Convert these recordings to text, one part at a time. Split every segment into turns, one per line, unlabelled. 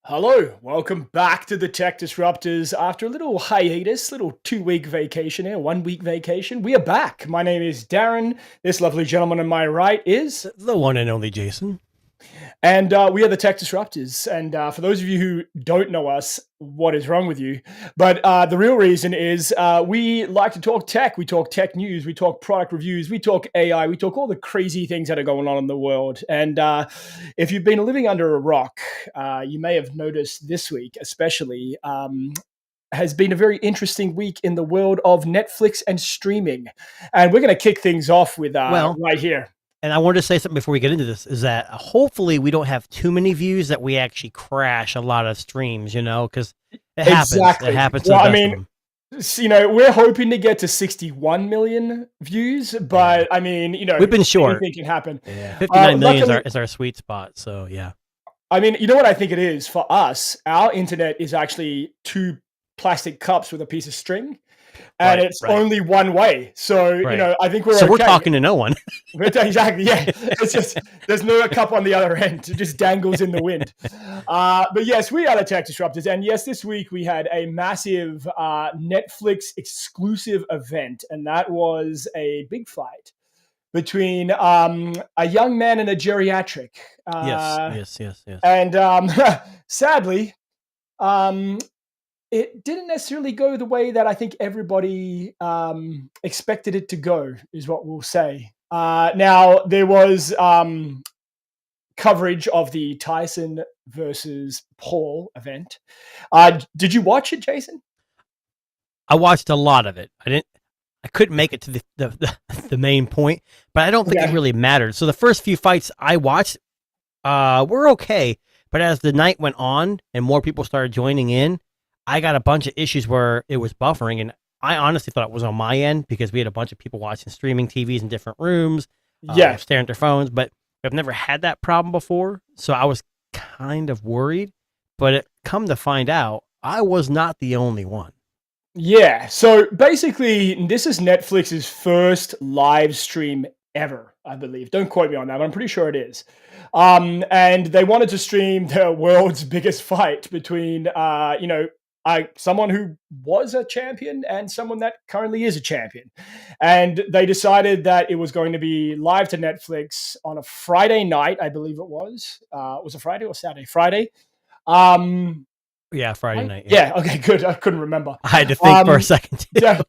Hello, welcome back to the Tech Disruptors. After a little hiatus, little 2 week vacation here, 1 week vacation, we are back. My name is Darren. This lovely gentleman on my right is,
The one and only Jason.
and we are the Tech Disruptors. And for those of you who don't know us, what is wrong with you? But the real reason is we like to talk tech. We talk tech news. We talk product reviews. We talk AI. We talk all the crazy things that are going on in the world. And if you've been living under a rock, you may have noticed this week, especially. Has been a very interesting week in the world of Netflix and streaming. And we're going to kick things off with
Well,
right here.
and I wanted to say something before we get into this is that hopefully we don't have too many views that we actually crash a lot of streams, because it happens.
Exactly.
It happens to
Well,
the
I
best of
mean,
them.
we're hoping to get to 61 million views, but I mean,
We've been short.
anything can happen.
Yeah. 59 million
Luckily,
is our sweet spot. So, yeah.
I mean, you know what I think it is for us? Our internet is actually two plastic cups with a piece of string, and
Right.
it's only one way. So,
Right.
I think we're
So
okay.
we're talking to no one.
Exactly, yeah. It's just there's no cup on the other end; it just dangles in the wind. But yes, we are the Tech Disruptors, and yes, this week we had a massive Netflix exclusive event, and that was a big fight between a young man and a geriatric.
Yes.
And sadly, um, it didn't necessarily go the way that I think everybody expected it to go, is what we'll say. Now, there was coverage of the Tyson versus Paul event. Did you watch it, Jason?
I watched a lot of it. I couldn't make it to the main point, but I don't think it really mattered. So the first few fights I watched were okay, but as the night went on and more people started joining in, I got a bunch of issues where it was buffering, and I honestly thought it was on my end because we had a bunch of people watching streaming TVs in different rooms, staring at their phones, but I've never had that problem before, so I was kind of worried, but come to find out, I was not the only one.
Yeah. So basically, this is Netflix's first live stream ever, I believe. Don't quote me on that, but I'm pretty sure it is. And they wanted to stream the world's biggest fight between, someone who was a champion and someone that currently is a champion. And they decided that it was going to be live to Netflix on a Friday night, I believe it was. Was it Friday or Saturday? Friday. Um,
Yeah, Friday night.
yeah. Okay. Good. I couldn't remember.
I had to think for a second.
Yeah.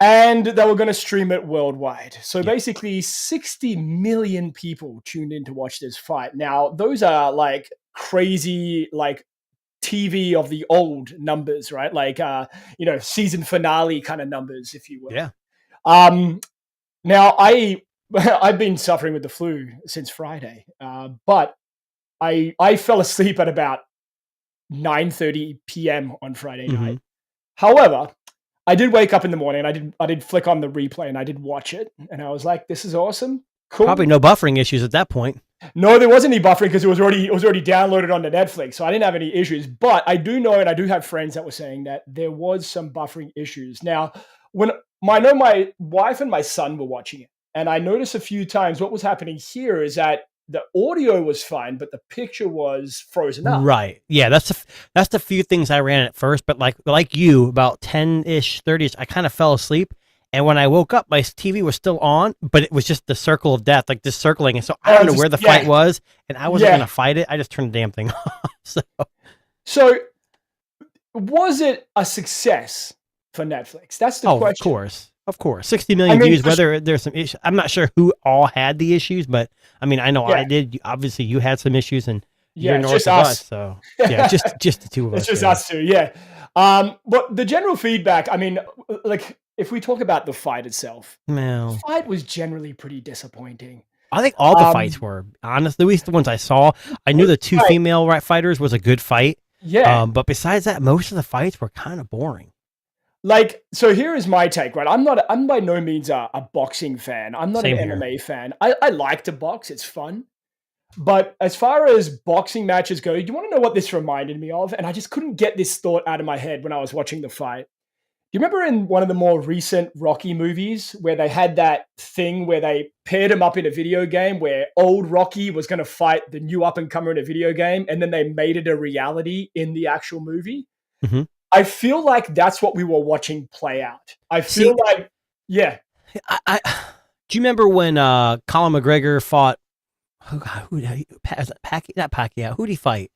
And they were going to stream it worldwide. So
Yep.
basically, 60 million people tuned in to watch this fight. Now, those are like crazy, like TV of the old numbers, right? Like, season finale kind of numbers, if you will.
Yeah.
Um, now, I've been suffering with the flu since Friday, but I fell asleep at about 9:30 p.m. on Friday night. However, I did wake up in the morning and I did flick on the replay and I did watch it and I was like, this is awesome. Cool.
Probably no buffering issues at that point.
No, there wasn't any buffering because it was already downloaded onto Netflix. So I didn't have any issues. But I do know and I do have friends that were saying that there was some buffering issues. Now, when I know my wife and my son were watching it, and I noticed a few times what was happening here is that the audio was fine, but the picture was frozen up.
Right. Yeah, that's the few things I ran at first, but like you, about 10-ish, 30-ish, I kind of fell asleep. And when I woke up, my TV was still on, but it was just the circle of death, like just circling. And so I don't know where the fight was, and I wasn't going to fight it. I just turned the damn thing off.
So was it a success for Netflix? That's the question.
Of course. 60 million views, whether there's some issues. I'm not sure who all had the issues, but I mean, I know I did. Obviously, you had some issues, and you're north of us. So, yeah, just the two of us.
It's just us two, yeah. But the general feedback, I mean, like, if we talk about the fight itself, the fight was generally pretty disappointing.
I think all the fights were, honestly, at least the ones I saw. I knew the two female fighters was a good fight.
Yeah.
But besides that, most of the fights were kind of boring.
Like, so here is my take, right? I'm by no means a boxing fan. I'm not
Same
an
here.
MMA fan. I like to box, it's fun. But as far as boxing matches go, you want to know what this reminded me of? And I just couldn't get this thought out of my head when I was watching the fight. you remember in one of the more recent Rocky movies where they had that thing where they paired him up in a video game where old Rocky was going to fight the new up and comer in a video game, and then they made it a reality in the actual movie?
Mhm.
I feel like that's what we were watching play out. I feel like, yeah.
Do you remember when Colin McGregor fought not Pacquiao? Who'd he fight?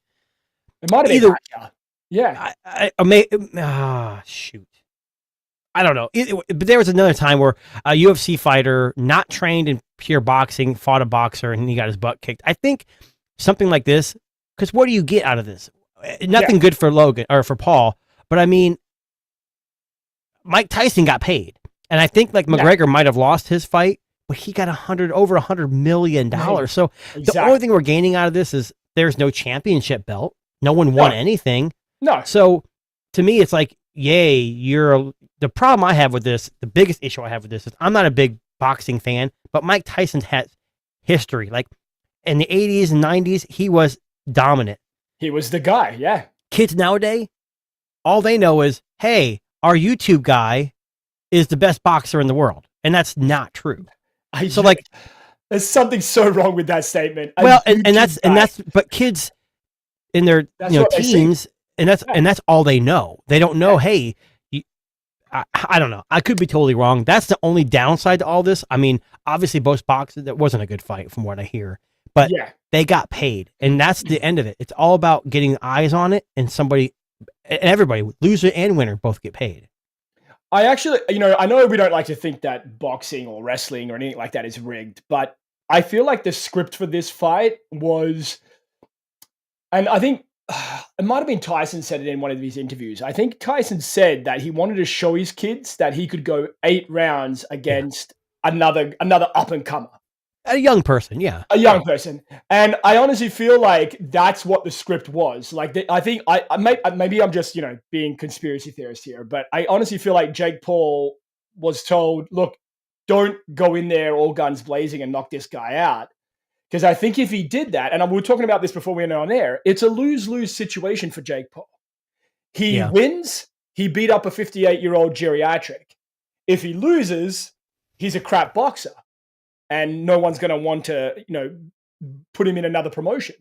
It might have been Pacquiao. Yeah.
Shoot. I don't know. But there was another time where a UFC fighter, not trained in pure boxing, fought a boxer and he got his butt kicked. I think something like this, because what do you get out of this? Nothing good for Logan or for Paul. But I mean, Mike Tyson got paid. And I think like McGregor might have lost his fight, but he got over $100 million. So the only thing we're gaining out of this is there's no championship belt. No one won anything.
No.
So to me, it's like, yay, the problem I have with this, the biggest issue I have with this is I'm not a big boxing fan, but Mike Tyson has history. Like in the 80s and 90s, he was dominant.
He was the guy, yeah.
Kids nowadays, all they know is, hey, our YouTube guy is the best boxer in the world. And that's not true. So like,
there's something so wrong with that statement.
Well, but kids in their teens, and that's all they know. They don't know, hey, I don't know. I could be totally wrong. That's the only downside to all this. I mean, obviously both boxers, that wasn't a good fight from what I hear, but they got paid and that's the end of it. It's all about getting eyes on it and everybody, loser and winner, both get paid.
I actually, I know we don't like to think that boxing or wrestling or anything like that is rigged, but I feel like the script for this fight was, and I think it might have been Tyson said it in one of these interviews. I think Tyson said that he wanted to show his kids that he could go 8 rounds against another up and comer.
A young person, yeah.
A young person. And I honestly feel like that's what the script was. Like, I think maybe I'm just, being conspiracy theorist here, but I honestly feel like Jake Paul was told, look, don't go in there all guns blazing and knock this guy out. Because I think if he did that, and we were talking about this before we went on air, it's a lose-lose situation for Jake Paul. He wins, he beat up a 58-year-old geriatric. If he loses, he's a crap boxer. And no one's going to want to, put him in another promotion.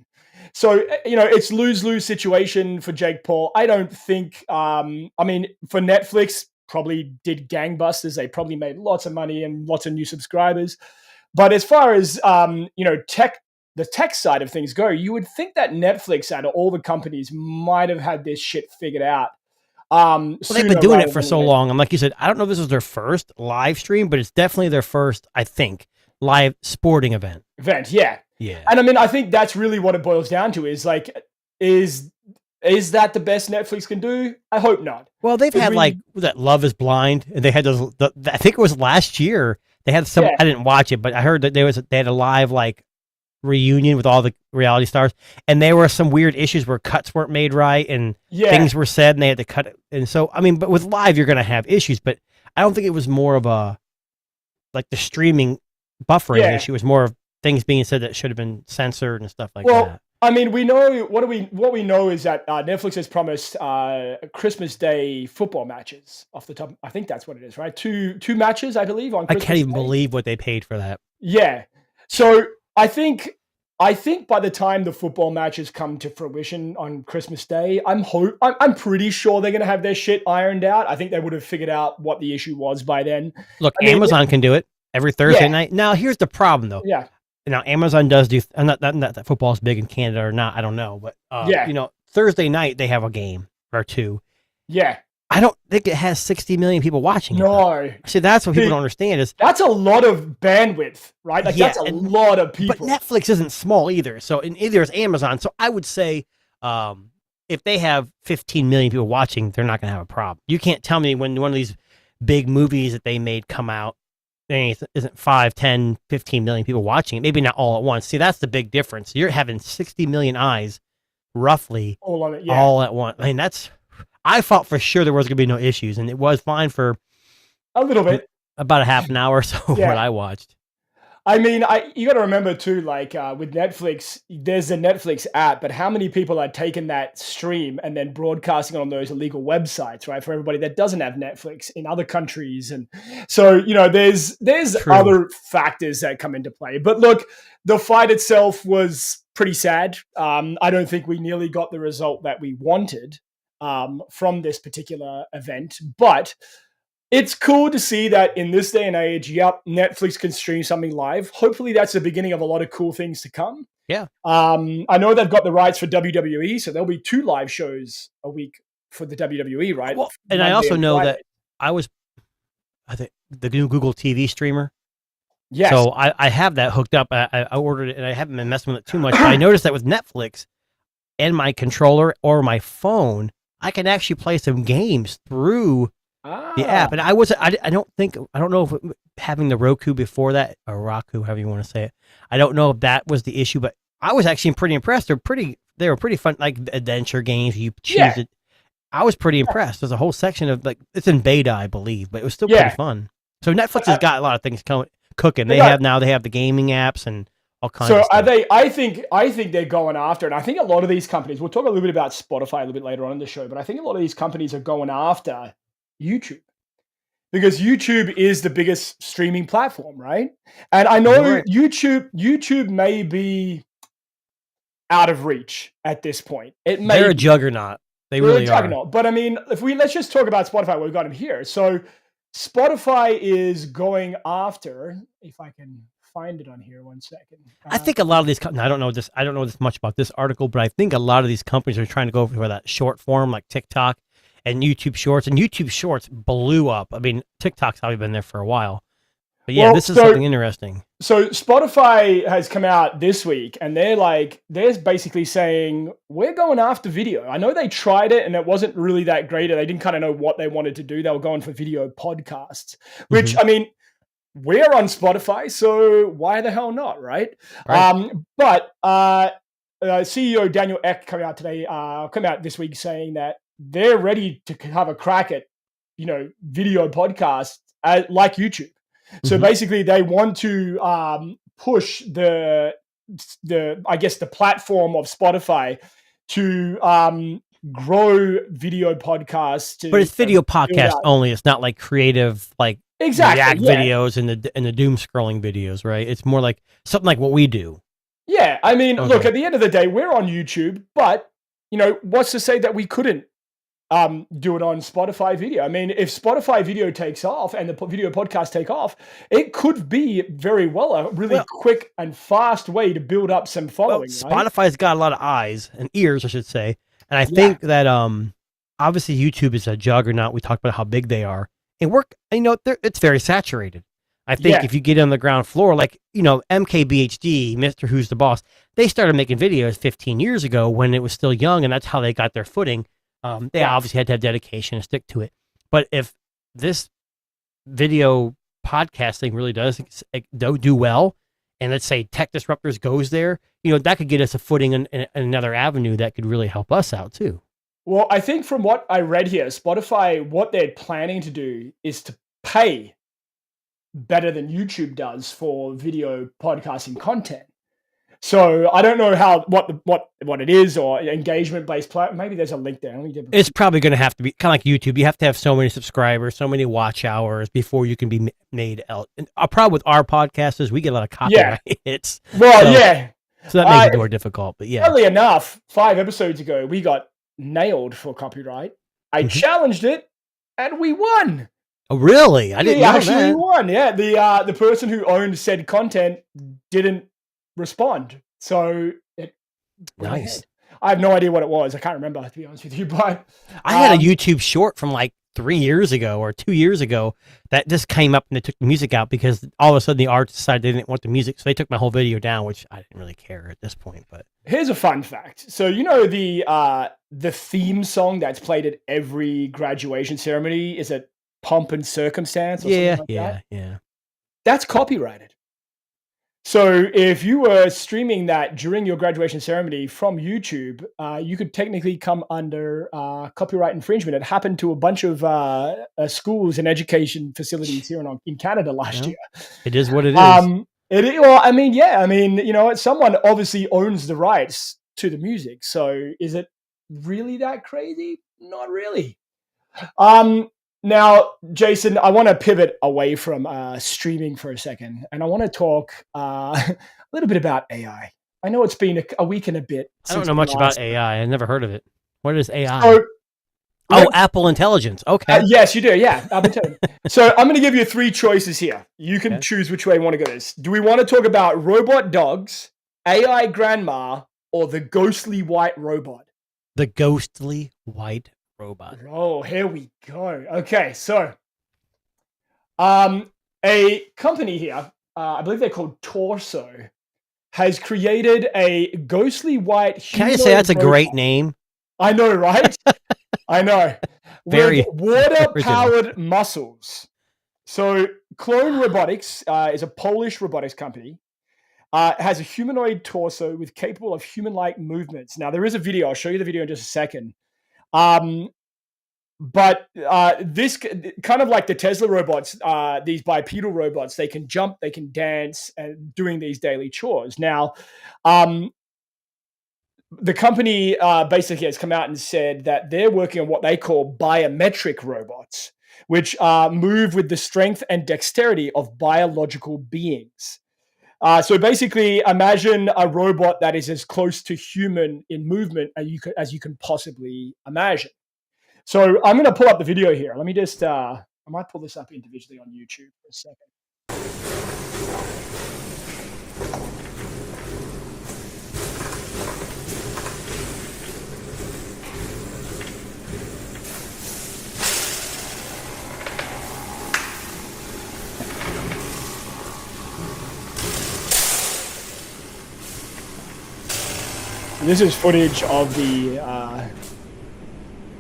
So, it's lose-lose situation for Jake Paul. I don't think, for Netflix, probably did gangbusters. They probably made lots of money and lots of new subscribers. But as far as, the tech side of things go, you would think that Netflix, out of all the companies, might have had this shit figured out.
Well, they've been doing it for so long. And like you said, I don't know if this was their first live stream, but it's definitely their first, I think, live sporting event.
Yeah. And I think that's really what it boils down to is like, is that the best Netflix can do? I hope not.
Well, they've had that Love is Blind, and they had those. I think it was last year. They had some. I didn't watch it, but I heard that they had a live reunion with all the reality stars, and there were some weird issues where cuts weren't made right and things were said, and they had to cut it. And so, but with live, you're going to have issues. But I don't think it was more of a the streaming buffering issue. It was more of things being said that should have been censored and stuff like that.
We know what we know is that Netflix has promised Christmas Day football matches off the top. I think that's what it is, right? Two matches, I believe. On Christmas
I can't even
Day.
believe what they paid for that.
Yeah, so I think by the time the football matches come to fruition on Christmas Day, I'm pretty sure they're going to have their shit ironed out. I think they would have figured out what the issue was by then.
Look, Amazon can do it every Thursday night. Now, here's the problem, though.
Yeah.
Now, Amazon does do, not that football's big in Canada or not, I don't know. But, Thursday night, they have a game or two.
Yeah.
I don't think it has 60 million people watching it.
No.
See, that's what people don't understand is...
That's a lot of bandwidth, right? That's a lot of people.
But Netflix isn't small either. So, either is Amazon. So, I would say if they have 15 million people watching, they're not going to have a problem. You can't tell me when one of these big movies that they made come out, there isn't 5, 10, 15 million people watching it. Maybe not all at once. See, that's the big difference. You're having 60 million eyes, roughly,
all on it,
all at once. I mean, I thought for sure there was going to be no issues, and it was fine for
a little bit,
about a half an hour or so what I watched.
I mean, you got to remember too, like with Netflix, there's a Netflix app, but how many people are taking that stream and then broadcasting on those illegal websites, right? For everybody that doesn't have Netflix in other countries, and so there's
True.
other factors that come into play. But look, the fight itself was pretty sad. I don't think we nearly got the result that we wanted from this particular event, but it's cool to see that in this day and age, yep, Netflix can stream something live. Hopefully, that's the beginning of a lot of cool things to come.
Yeah.
I know they've got the rights for WWE, so there'll be 2 live shows a week for the WWE, right?
Well, and I
Monday
also
and
know
Friday.
that I think the new Google TV streamer.
Yes.
So I have that hooked up. I ordered it and I haven't been messing with it too much. But I noticed that with Netflix and my controller or my phone, I can actually play some games through the app. And I don't know if having the Roku before that, or Roku, however you want to say it, I don't know if that was the issue, but I was actually pretty impressed. They were pretty fun, like adventure games. You choose it. I was pretty impressed. There's a whole section of it's in beta, I believe, but it was still pretty fun. So Netflix has got a lot of things cooking. They have the gaming apps and all kinds of stuff.
Are they? I think they're going after it. And I think a lot of these companies. We'll talk a little bit about Spotify a little bit later on in the show, but I think a lot of these companies are going after YouTube because YouTube is the biggest streaming platform, right? And I know YouTube may be out of reach at this point.
They're a juggernaut. They really are.
But I mean, let's just talk about Spotify. We've got them here. So Spotify is going after. If I can find it on here, 1 second.
I think a lot of these. I don't know this. I don't know this much about this article, but I think a lot of these companies are trying to go for that short form, like TikTok and YouTube Shorts. And YouTube Shorts blew up. I mean, TikTok's probably been there for a while. But yeah, this is something interesting.
So Spotify has come out this week and they're basically saying, we're going after video. I know they tried it and it wasn't really that great. They didn't kind of know what they wanted to do. They were going for video podcasts, which I mean, we're on Spotify, so why the hell not, right? But CEO Daniel Ek come out this week saying that they're ready to have a crack at, video podcasts like YouTube. So basically, they want to push the platform of Spotify to grow video podcasts.
But it's video podcast only. It's not like creative, like React videos and the doom scrolling videos, right? It's more like something like what we do.
Yeah, I mean, look, at the end of the day, we're on YouTube, but what's to say that we couldn't do it on Spotify video? I mean, if Spotify video takes off and the video podcast take off, it could be very well a really quick and fast way to build up some following.
Spotify's got a lot of eyes and ears, I should say, and I think that obviously YouTube is a juggernaut. We talked about how big they are, and it's very saturated. I think if you get on the ground floor, like MKBHD, Mr. Who's the Boss, they started making videos 15 years ago when it was still young, and that's how they got their footing. They obviously had to have dedication and stick to it. But if this video podcasting really does do well, and let's say Tech Disruptors goes there, that could get us a footing in another avenue that could really help us out too.
Well, I think from what I read here, Spotify, what they're planning to do is to pay better than YouTube does for video podcasting content. So I don't know what it is, or engagement based. Maybe there's a link there.
It's probably going to have to be kind of like YouTube. You have to have so many subscribers, so many watch hours before you can be made out. And our problem with our podcast is we get a lot of copyright hits.
Well,
so that makes it more difficult. But
funnily enough, 5 episodes ago we got nailed for copyright. I challenged it, and we won.
Oh, really? I didn't know that.
We won. Yeah, the person who owned said content didn't respond. So
nice.
I have no idea what it was. I can't remember, to be honest with you. But
I had a YouTube short from like 3 years ago or 2 years ago that just came up and they took the music out because all of a sudden the artist decided they didn't want the music, so they took my whole video down, which I didn't really care at this point. But
here's a fun fact. So the theme song that's played at every graduation ceremony is a Pomp and Circumstance or something like that?
Yeah.
That's copyrighted. So if you were streaming that during your graduation ceremony from YouTube, you could technically come under copyright infringement. It happened to a bunch of schools and education facilities here in Canada last year.
It is what it is.
Well, I mean, yeah, I mean, someone obviously owns the rights to the music. So is it really that crazy? Not really. Um, Now, Jason, I want to pivot away from streaming for a second, and I want to talk a little bit about AI. I know it's been a week and a bit
I don't
since
know
we
much about
last.
AI. I never heard of it. What is AI?
So,
Oh, Apple Intelligence. Okay.
yes, you do. Yeah, I've been telling you. So I'm going to give you three choices here. You can
Okay.
choose which way you want to go. This. Do we want to talk about robot dogs, AI grandma, or the ghostly white robot?
The ghostly white robot.
Oh, here we go. Okay, so a company here, I believe they're called Torso, has created a ghostly white
Can I just say that's a
humanoid
great
robot.
name?
I know, right? I know.
Very
With water-powered muscles. So Clone Robotics is a Polish robotics company. Has a humanoid torso with capable of human-like movements. Now, there is a video. I'll show you the video in just a second. But this kind of like the Tesla robots, these bipedal robots, they can jump, they can dance, and doing these daily chores. Now, the company basically has come out and said that they're working on what they call biometric robots, which move with the strength and dexterity of biological beings. So basically, imagine a robot that is as close to human in movement as you can possibly imagine. So I'm going to pull up the video here. Let me just, I might pull this up individually on YouTube for a second. This is footage of the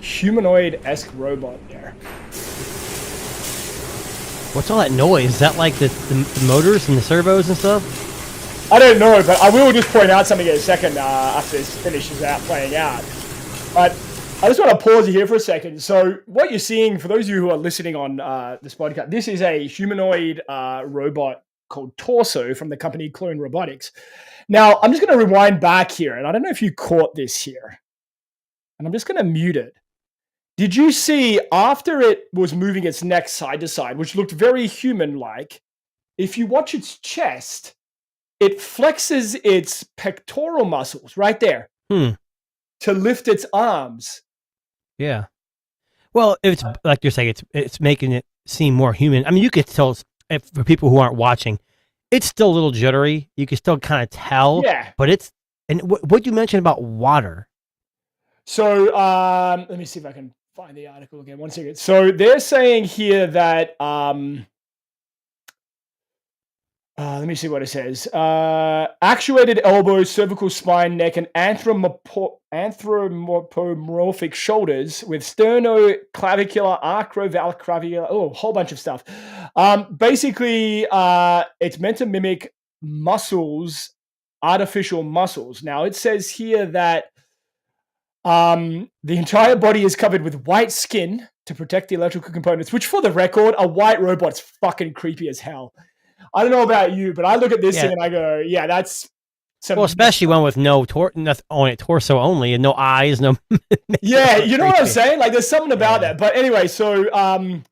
humanoid-esque robot there.
What's all that noise? Is that like the motors and the servos and stuff?
I don't know, but I will just point out something in a second after this finishes out playing out. But I just want to pause you here for a second. So what you're seeing, for those of you who are listening on this podcast, this is a humanoid robot called Torso from the company Clone Robotics. Now, I'm just going to rewind back here, and I don't know if you caught this here. And I'm just going to mute it. Did you see after it was moving its neck side to side, which looked very human-like, if you watch its chest, it flexes its pectoral muscles right there to lift its arms.
Yeah. Well, it's like you're saying, it's making it seem more human. I mean, you could tell for people who aren't watching, it's still a little jittery. You can still kind of tell.
Yeah.
But it's, and what you mentioned about water.
So let me see if I can find the article again. One second. So they're saying here that let me see what it says. Actuated elbows, cervical spine, neck, and anthropomorphic shoulders with sternoclavicular, acrovalclavicular, a whole bunch of stuff. Basically, it's meant to mimic muscles, artificial muscles. Now, it says here that the entire body is covered with white skin to protect the electrical components, which, for the record, a white robot's fucking creepy as hell. I don't know about you, but I look at this thing and I go, yeah, that's
well, especially one with no torso only and no eyes, no.
Yeah, you know what I'm saying? Like, there's something about that. But anyway, so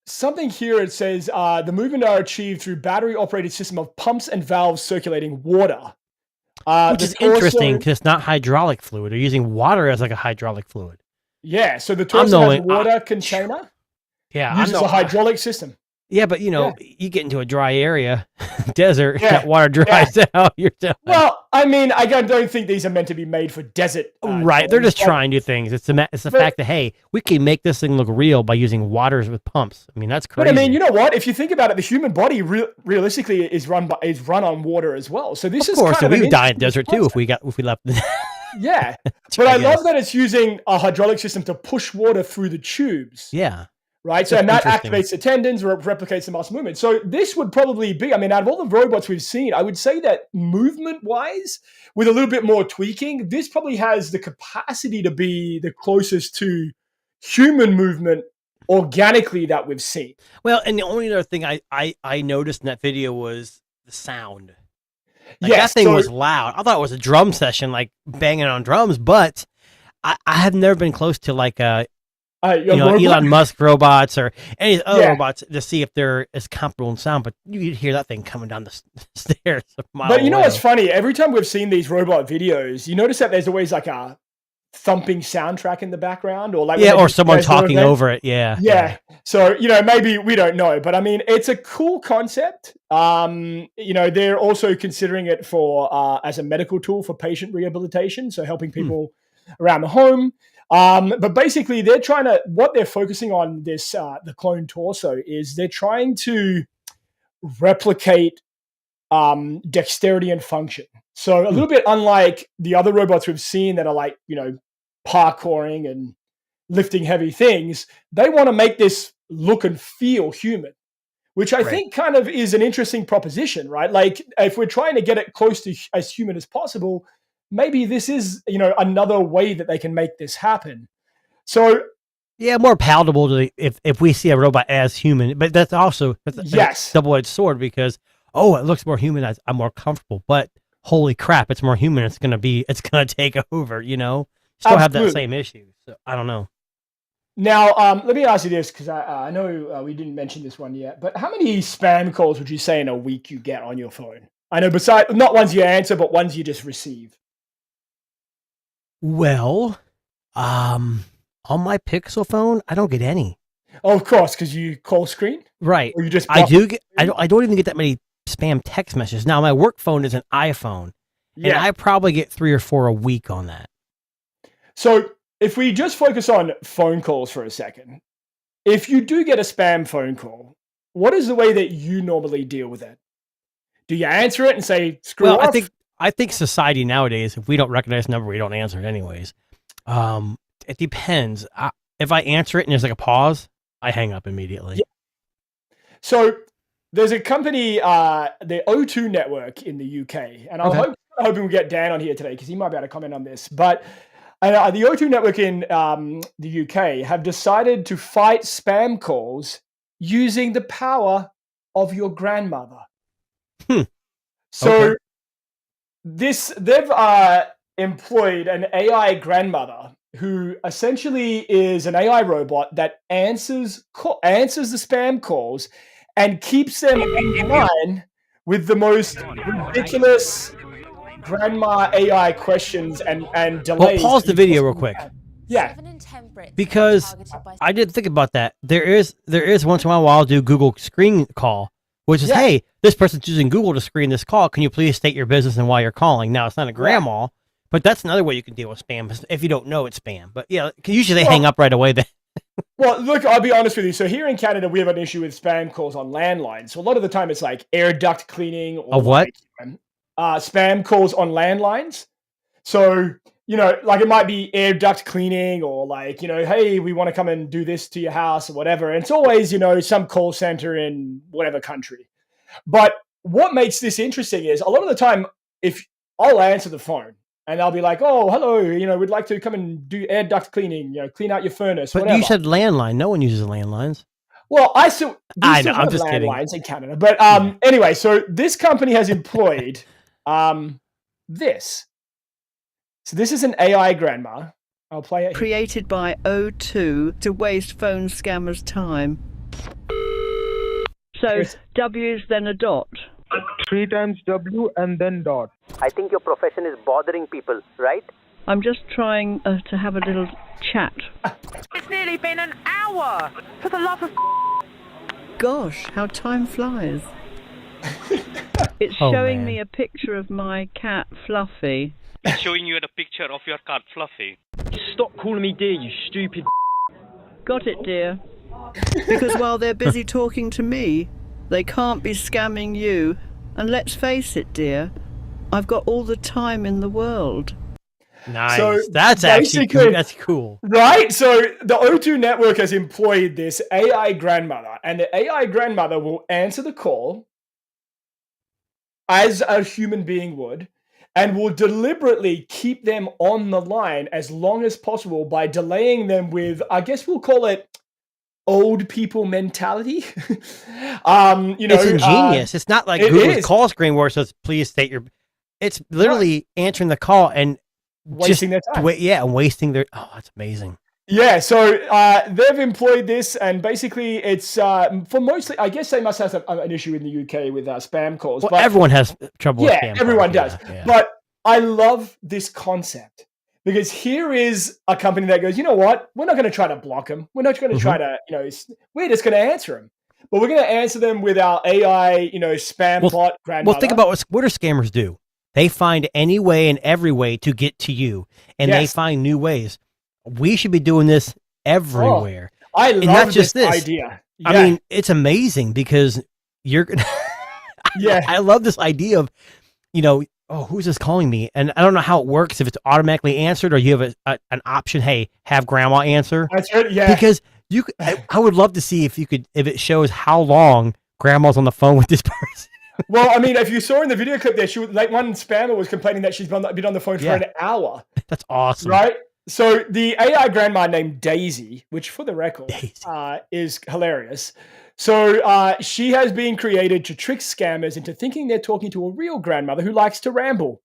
something here, it says the movement are achieved through battery-operated system of pumps and valves circulating water.
Which is interesting because it's not hydraulic fluid. They're using water as like a hydraulic fluid.
Yeah, so the torso has a water container.
Yeah,
uses a hydraulic system.
Yeah, but you get into a dry area, desert, that water dries out. You're done.
Well, I mean, I don't think these are meant to be made for desert.
Right, they're just trying new things. It's the fact that, hey, we can make this thing look real by using waters with pumps. I mean, that's crazy.
But I mean, you know what? If you think about it, the human body realistically is run on water as well. So this is kind of
we would die in desert too if we left.
Yeah, but I love that it's using a hydraulic system to push water through the tubes.
Yeah.
Right. So, and that activates the tendons or replicates the muscle movement. So this would probably be, I mean, out of all the robots we've seen, I would say that movement wise, with a little bit more tweaking, this probably has the capacity to be the closest to human movement organically that we've seen.
Well, and the only other thing I noticed in that video was the sound. Like
Yes,
that thing
so
was loud. I thought it was a drum session, like banging on drums, but I have never been close to like
a
Elon
robot.
Musk robots or any other
Yeah.
robots to see if they're as comparable in sound. But you hear that thing coming down the stairs a mile
But you know
away.
what's funny? Every time we've seen these robot videos, you notice that there's always like a thumping soundtrack in the background, or like when
Yeah,
they
or
do
someone
Tesla
talking
events.
over it. Yeah.
Yeah. So, maybe we don't know, but I mean, it's a cool concept. They're also considering it for as a medical tool for patient rehabilitation, so helping people around the home. But basically, what they're focusing on this the clone torso is they're trying to replicate dexterity and function. So a little bit unlike the other robots we've seen that are like, parkouring and lifting heavy things, they want to make this look and feel human, which I think kind of is an interesting proposition, right? Like if we're trying to get it close to as human as possible, maybe this is, another way that they can make this happen. So
yeah, more palatable to if we see a robot as human, but that's also a double-edged sword because it looks more human, I'm more comfortable, but holy crap, it's more human. It's gonna take over. Still have that same issue. So I don't know.
Now, let me ask you this because I know we didn't mention this one yet, but how many spam calls would you say in a week you get on your phone? I know, besides not ones you answer, but ones you just receive.
Well, on my Pixel phone, I don't get any.
Oh, of course, because you call screen,
right?
Or you just
I do get. I don't even get that many spam text messages. Now, my work phone is an iPhone, and I probably get 3 or 4 a week on that.
So if we just focus on phone calls for a second, if you do get a spam phone call, what is the way that you normally deal with it? Do you answer it and say, screw off?
I think society nowadays, if we don't recognize the number, we don't answer it anyways. It depends. If I answer it and there's like a pause, I hang up immediately.
Yeah. So there's a company, the O2 network in the UK, and I'm hoping we'll get Dan on here today because he might be able to comment on this. But the O2 network in the UK have decided to fight spam calls using the power of your grandmother. So they've employed an AI grandmother who essentially is an AI robot that answers the spam calls and keeps them in line with the most ridiculous grandma AI questions and delays.
Well, pause the video real quick.
Yeah.
Because I didn't think about that. There is once in a while I'll do Google screen call, which is, hey, this person's using Google to screen this call. Can you please state your business and why you're calling? Now, it's not a grandma, but that's another way you can deal with spam if you don't know it's spam. But yeah, usually they hang up right away then.
Well, look, I'll be honest with you. So here in Canada, we have an issue with spam calls on landlines. So a lot of the time it's like air duct cleaning or spam calls on landlines. So, like it might be air duct cleaning or like, hey, we want to come and do this to your house or whatever. And it's always, some call center in whatever country. But what makes this interesting is a lot of the time, if I'll answer the phone and I'll be like, oh, hello, we'd like to come and do air duct cleaning, clean out your furnace,
but
whatever.
You said landline. No one uses landlines.
Well, I know, I'm just kidding. Landlines in Canada. But anyway, so this company has employed this. So this is an AI grandma. I'll play it.
Created by O2 to waste phone scammers' time. So W's then a dot.
3 times W and then dot.
I think your profession is bothering people, right?
I'm just trying to have a little chat.
It's nearly been an hour! For the love of...
Gosh, how time flies. It's showing me a picture of my cat, Fluffy.
It's showing you a picture of your cat, Fluffy.
Stop calling me dear, you stupid...
Got it, dear. Because while they're busy talking to me, they can't be scamming you. And let's face it, dear, I've got all the time in the world.
Nice. So that's cool.
Right? So the O2 network has employed this AI grandmother, and the AI grandmother will answer the call as a human being would, and will deliberately keep them on the line as long as possible by delaying them with, I guess we'll call it old people mentality.
It's ingenious. It's not like
it
Google's
is.
call screen where it says, please state your. It's literally answering the call and
wasting their time.
Wasting their. Oh, that's amazing.
Yeah, so they've employed this, and basically it's for mostly. I guess they must have an issue in the UK with spam calls.
Well,
but
everyone has trouble with spam
everyone
calls.
does.
Yeah.
But I love this concept because here is a company that goes, you know what? We're not going to try to block them. We're not going to try to, we're just going to answer them. But we're going to answer them with our AI, spam bot grandmother.
Well, think about what do scammers do? They find any way and every way to get to you, and they find new ways. We should be doing this everywhere.
I love
not just this
idea. Yeah.
I mean, it's amazing because you're gonna. I love this idea of, who's this calling me? And I don't know how it works, if it's automatically answered or you have an option. Hey, have grandma answer.
That's right. Yeah.
Because I would love to see if it shows how long grandma's on the phone with this person.
Well, I mean, if you saw in the video clip there, one spammer was complaining that she's been on the phone for an hour.
That's awesome.
Right? So the AI grandma named Daisy, which for the record is hilarious. So she has been created to trick scammers into thinking they're talking to a real grandmother who likes to ramble.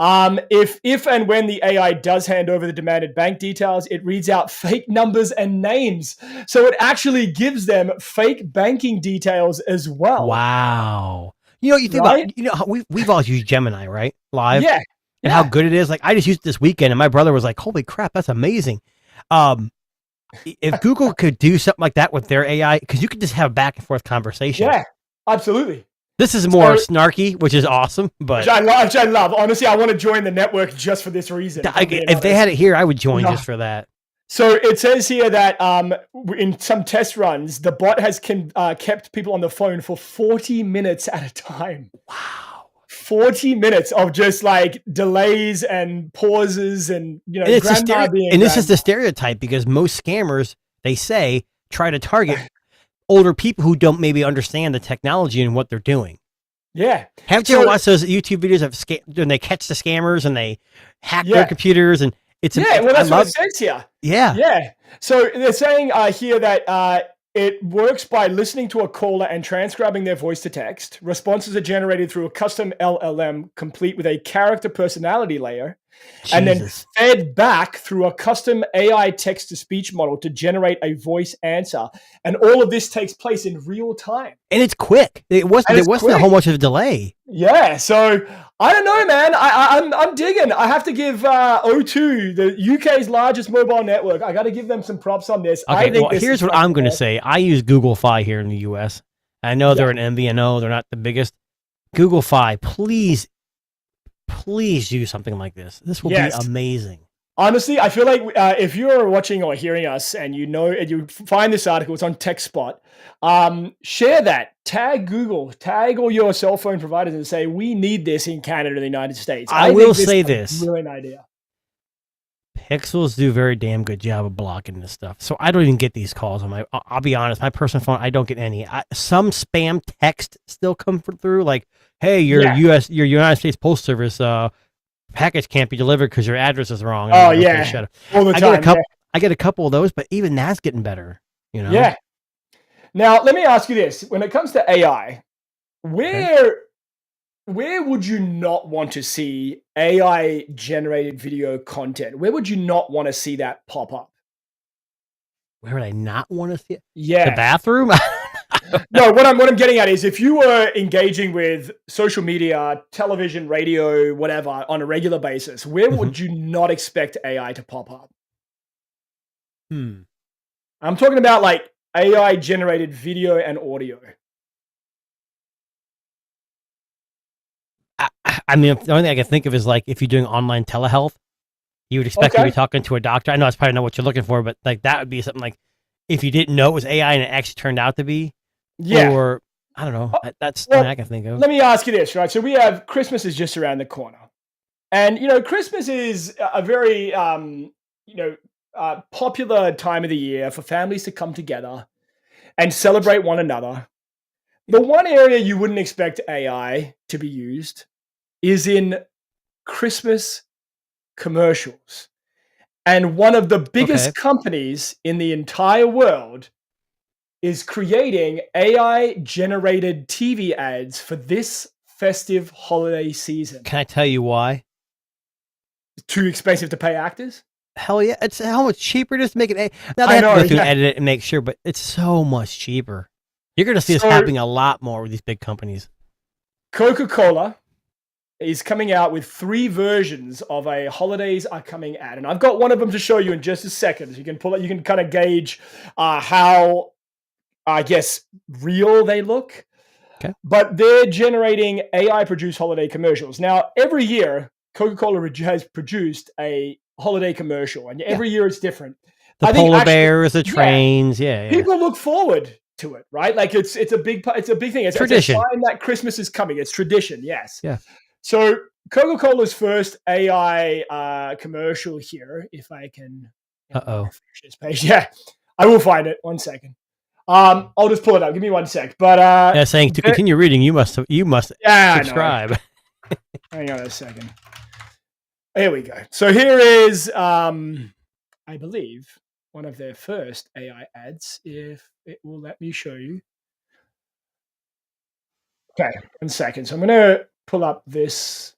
If and when the AI does hand over the demanded bank details, it reads out fake numbers and names. So it actually gives them fake banking details as well.
Wow. You think about, we've all used Gemini, right? Live.
Yeah.
And how good it is. Like, I just used it this weekend and my brother was like, holy crap, that's amazing. If Google could do something like that with their AI, because you could just have back and forth conversation.
Yeah, absolutely.
This is more snarky, which is awesome. But
which I love. Honestly, I want to join the network just for this reason.
If they had it here, I would join just for that.
So it says here that in some test runs, the bot has kept people on the phone for 40 minutes at a time.
Wow.
40 minutes of just like delays and pauses and,
this is the stereotype because most scammers, they say, try to target older people who don't maybe understand the technology and what they're doing.
Yeah.
Haven't you ever watched those YouTube videos of when they catch the scammers and they hack their computers and it's
that's what it says here.
Yeah.
Yeah. So they're saying here that it works by listening to a caller and transcribing their voice to text. Responses are generated through a custom LLM complete with a character personality layer. And then fed back through a custom AI text-to-speech model to generate a voice answer. And all of this takes place in real time.
And it's quick. There wasn't a whole much of a delay.
Yeah, so I don't know, man. I'm digging. I have to give O2, the UK's largest mobile network, I got to give them some props on this.
Okay, here's what I'm going to say. I use Google Fi here in the US. I know they're an MVNO. They're not the biggest. Google Fi, please do something like this. This will be amazing.
Honestly, I feel like if you're watching or hearing us and you find this article, it's on TechSpot, share that. Tag Google, tag all your cell phone providers and say, we need this in Canada and the United States.
I will say this.
Brilliant idea.
Pixels do a very damn good job of blocking this stuff. So I don't even get these calls on I'll be honest, my personal phone, I don't get any. Some spam text still come through like, hey, your United States Post Service package can't be delivered because your address is wrong.
Oh,
like,
yeah.
Shut up.
All the time.
I get a couple of those, but even that's getting better.
Yeah. Now, let me ask you this. When it comes to AI, where would you not want to see AI-generated video content? Where would you not want to see that pop up?
Where would I not want to see it?
Yeah.
The bathroom?
No, what I'm getting at is if you were engaging with social media, television, radio, whatever, on a regular basis, where would you not expect AI to pop up? I'm talking about like AI-generated video and audio.
I mean, the only thing I can think of is like if you're doing online telehealth, you would expect to be talking to a doctor. I know that's probably not what you're looking for, but like that would be something like if you didn't know it was AI and it actually turned out to be.
Yeah.
Or I don't know. That's the thing I can think of.
Let me ask you this, right? So we have Christmas is just around the corner. And, Christmas is a very, popular time of the year for families to come together and celebrate one another. The one area you wouldn't expect AI to be used is in Christmas commercials. And one of the biggest companies in the entire world is creating AI-generated TV ads for this festive holiday season.
Can I tell you why?
Too expensive to pay actors?
Hell yeah! It's how much cheaper just to make it. Now they
I
have
know,
to go through
yeah.
and edit it and make sure, but it's so much cheaper. You're going to see this
So-
happening a lot more with these big companies.
Coca-Cola is coming out with 3 versions of a holidays are coming ad, and I've got one of them to show you in just a second. So you can pull it. You can kind of gauge how, I guess, real they look.
Okay.
But they're generating AI-produced holiday commercials. Now, every year, Coca-Cola has produced a holiday commercial, and every year it's different.
The
I think
polar
actually-
bears, the trains, yeah.
People look forward to it, right? Like it's a big thing. It's
Tradition.
It's a sign that Christmas is coming. It's tradition, yes.
Yeah.
So Coca-Cola's first AI commercial here, if I can finish this page. Yeah, I will find it. 1 second. I'll just pull it up. Give me 1 sec. But
Yeah, saying to continue reading, you must
yeah,
subscribe.
Hang on a second. Here we go. So here is, I believe, one of their first AI ads, if it will let me show you. Okay, 1 second. So I'm going to pull up this.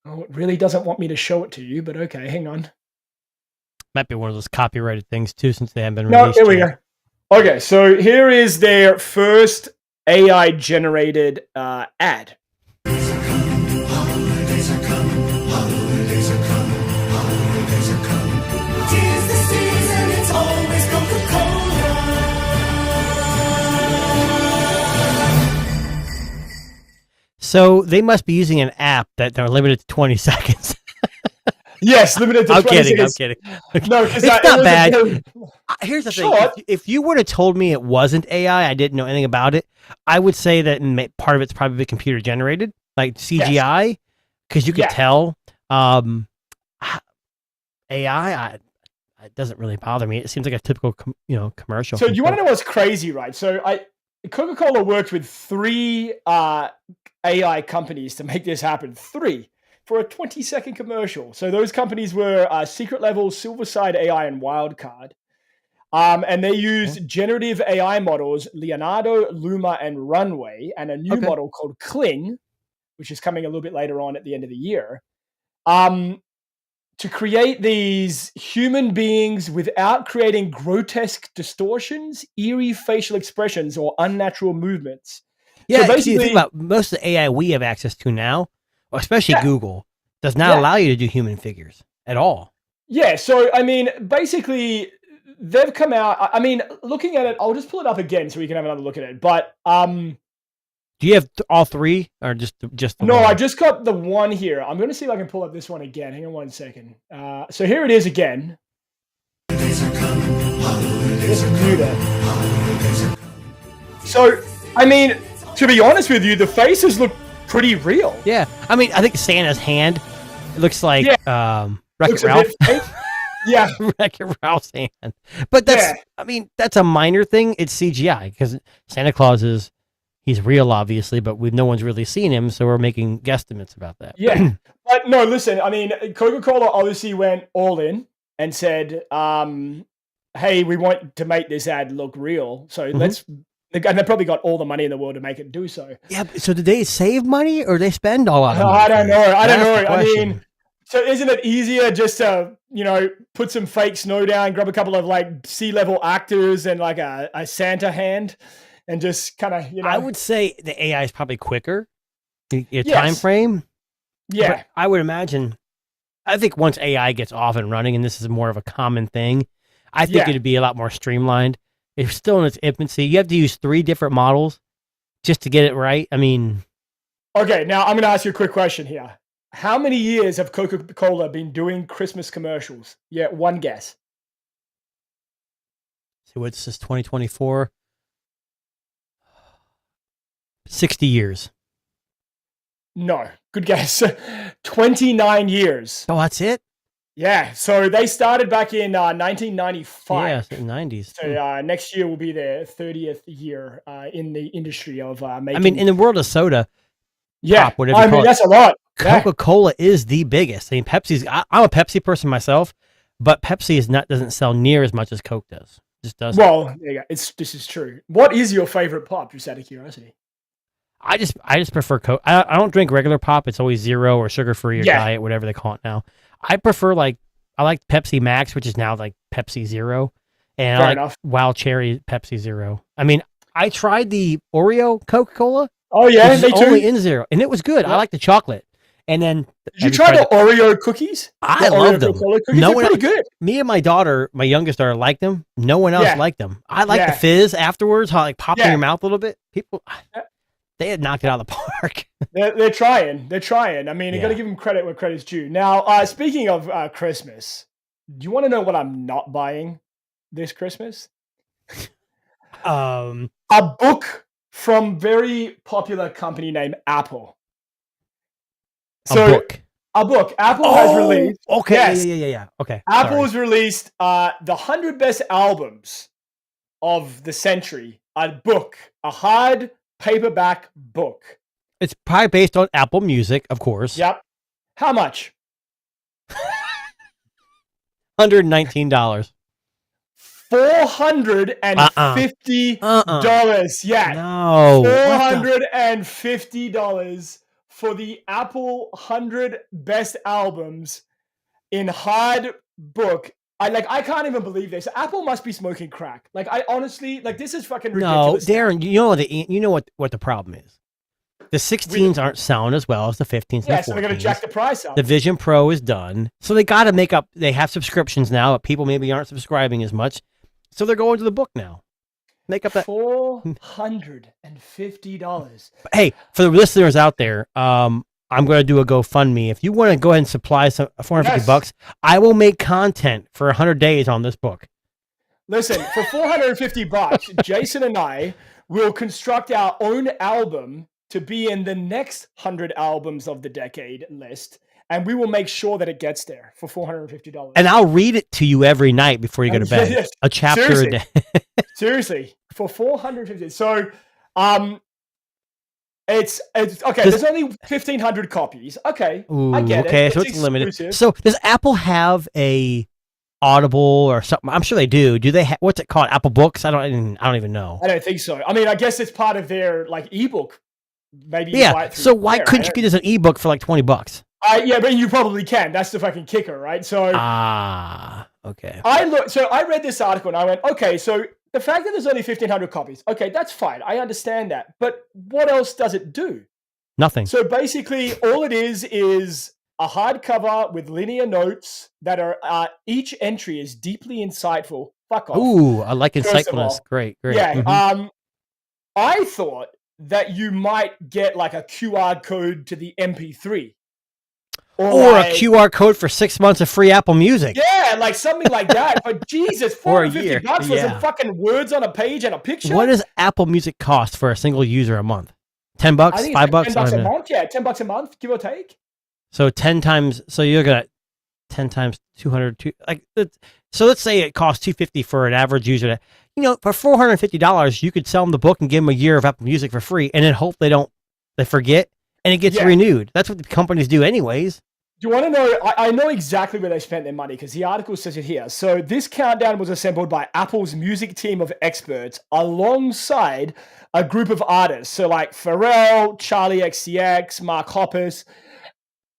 Oh, it really doesn't want me to show it to you, but okay, hang on.
Might be one of those copyrighted things too, since they haven't been
No,
released.
here we
yet.
go. Okay, so here is their first AI generated ad.
So they must be using an app that they're limited to 20 seconds.
Yes, limited to
I'm
20
kidding. I'm
seconds.
kidding.
No, because
It's not bad. Here's the thing:
Short.
if you would have told me it wasn't AI, I didn't know anything about it, I would say that part of it's probably computer generated, like CGI, because you could
Yeah.
tell. AI, it doesn't really bother me. It seems like a typical, commercial.
So you want to know what's crazy, right? So Coca-Cola worked with 3 AI companies to make this happen. 3 for a 20-second commercial. So those companies were Secret Level, Silverside AI, and Wildcard. And they used generative AI models, Leonardo, Luma, and Runway, and a new model called Kling, which is coming a little bit later on at the end of the year, to create these human beings without creating grotesque distortions, eerie facial expressions, or unnatural movements.
Yeah,
So
so you
basically-
think about most of the AI we have access to now, especially
Yeah.
Google, does not allow you to do human figures at all.
Yeah, so I mean, basically, they've come out. I mean, looking at it, I'll just pull it up again so we can have another look at it. But
Do you have all 3, or just the
no,
one?
I just got the one here. I'm going to see if I can pull up this one again. Hang on 1 second. So here it is again. Just mute it. So, I mean, to be honest with you, the faces look pretty real.
Yeah, I mean, I think Santa's hand it looks like
Looks
Wreck-It
a
Ralph.
bit fake. Yeah,
Wreck-It Ralph's hand. But that's,
Yeah.
I mean, that's a minor thing. It's CGI because Santa Claus he's real, obviously, but no one's really seen him, so we're making guesstimates about that.
yeah. But no, listen, I mean, Coca-Cola obviously went all in and said, hey, we want to make this ad look real. So let's, and they probably got all the money in the world to make it do so.
Yeah. So did they save money or they spend all out of money?
I don't know. I don't
That's the
know. I
question.
mean, so isn't it easier just to, put some fake snow down, grab a couple of like C-level actors and like a Santa hand and just kind of,
I would say the AI is probably quicker. Your
Yes.
time frame.
yeah.
But I would imagine, I think once AI gets off and running, and this is more of a common thing, I think
Yeah.
it'd be a lot more streamlined. It's still in its infancy. You have to use 3 different models just to get it right. I mean,
Okay, now I'm going to ask you a quick question here. How many years have Coca-Cola been doing Christmas commercials? Yeah, one guess.
so what's this, 2024? 60 years.
No, good guess. 29 years.
Oh, that's it?
Yeah, so they started back in 1995.
Yeah, it's the 90s.
So next year will be their 30th year in the industry of making.
I mean, in the world of soda,
yeah,
pop, whatever you
I
call
mean
it.
that's a lot. Yeah.
Coca-Cola is the biggest. I mean, Pepsi's. I'm a Pepsi person myself, but Pepsi doesn't sell near as much as Coke does. Just does.
Well, there you go. This is true. What is your favorite pop? Just out of curiosity.
I just prefer Coke. I don't drink regular pop. It's always zero or sugar free or
Yeah.
diet, whatever they call it now. I prefer I like Pepsi Max, which is now like Pepsi Zero, and
Fair
I like
enough.
Wild Cherry Pepsi Zero. I mean, I tried the Oreo Coca-Cola,
Oh yeah,
which
they
is
too.
only in zero, and it was good. I
Yeah.
like the chocolate. And then
Did you try the Oreo cookies?
I
The
love
Oreo
them.
Coca-Cola cookies?
No
They're
one-
pretty good.
Me and my daughter, my youngest daughter, liked them. No one else
Yeah.
liked them. I like the
Yeah.
fizz afterwards, how it popped in
Yeah.
your mouth a little bit. People,
Yeah.
they had knocked it out of the park.
They're trying. They're trying. I mean, you got to
Yeah.
give them credit where credit's due. Now, speaking of Christmas, do you want to know what I'm not buying this Christmas?
Um,
A book from very popular company named Apple.
a book.
A book. Apple has released.
Okay.
Yes.
Yeah. Okay.
Apple
sorry.
has released the 100 best albums of the century. A book, a hard paperback book.
It's probably based on Apple Music, of course.
Yep. How much?
$119.
$450. Yeah.
No. What the-
$450 for the Apple 100 best albums in hard book. I can't even believe this. Apple must be smoking crack. I honestly this is fucking
No,
ridiculous.
Darren. You know what the problem is. The 16s aren't selling as well as the 15s.
Yeah,
and
so
the
they're gonna
14s.
jack the price up.
The Vision Pro is done, so they got to make up. They have subscriptions now, but people maybe aren't subscribing as much, so they're going to the book now. Make up that.
$450.
Hey, for the listeners out there, I'm going to do a GoFundMe. If you want to go ahead and supply some $450, I will make content for 100 days on this book.
Listen, for $450, Jason and I will construct our own album to be in the next 100 albums of the decade list, and we will make sure that it gets there for $450.
And I'll read it to you every night before you go to bed.
Yes.
A chapter
Seriously.
a day.
Seriously, for $450. So, it's okay.
Does-
There's only 1,500 copies. Okay,
Ooh,
I get
okay,
it.
so it's limited.
exclusive.
So does Apple have a Audible or something? I'm sure they do. Do they? What's it called? Apple Books? I don't even know.
I don't think so. I mean, I guess it's part of their ebook. Maybe you buy
Yeah.
it through
So why
there,
couldn't
I
you
don't-
get this an ebook for like $20?
Yeah, but you probably can. That's the fucking kicker, right? So
Okay.
I read this article and I went, okay, so the fact that there's only 1,500 copies, okay, that's fine. I understand that. But what else does it do?
Nothing.
So basically, all it is a hardcover with linear notes that are each entry is deeply insightful. Fuck off.
Ooh, I like
First of
insightfulness.
all,
Great.
Yeah.
Mhm.
I thought that you might get like a QR code to the MP3.
Or a QR code for 6 months of free Apple Music.
Yeah, like something like that. But Jesus,
Or a
$450
year,
for some
yeah.
fucking words on a page and a picture.
What does Apple Music cost for a single user a month? $10,
I think
$5?
it's like $10
I
a
don't know.
month. Yeah, $10 a month, give or take.
So 10 times. So you're gonna 10 times 200. So let's say it costs $250 for an average user. For $450, you could sell them the book and give them a year of Apple Music for free, and then hope they forget, and it gets
Yeah.
renewed. That's what the companies do, anyways.
Do you want to know? I know exactly where they spent their money because the article says it here. So this countdown was assembled by Apple's music team of experts alongside a group of artists. So like Pharrell, Charlie XCX, Mark Hoppus.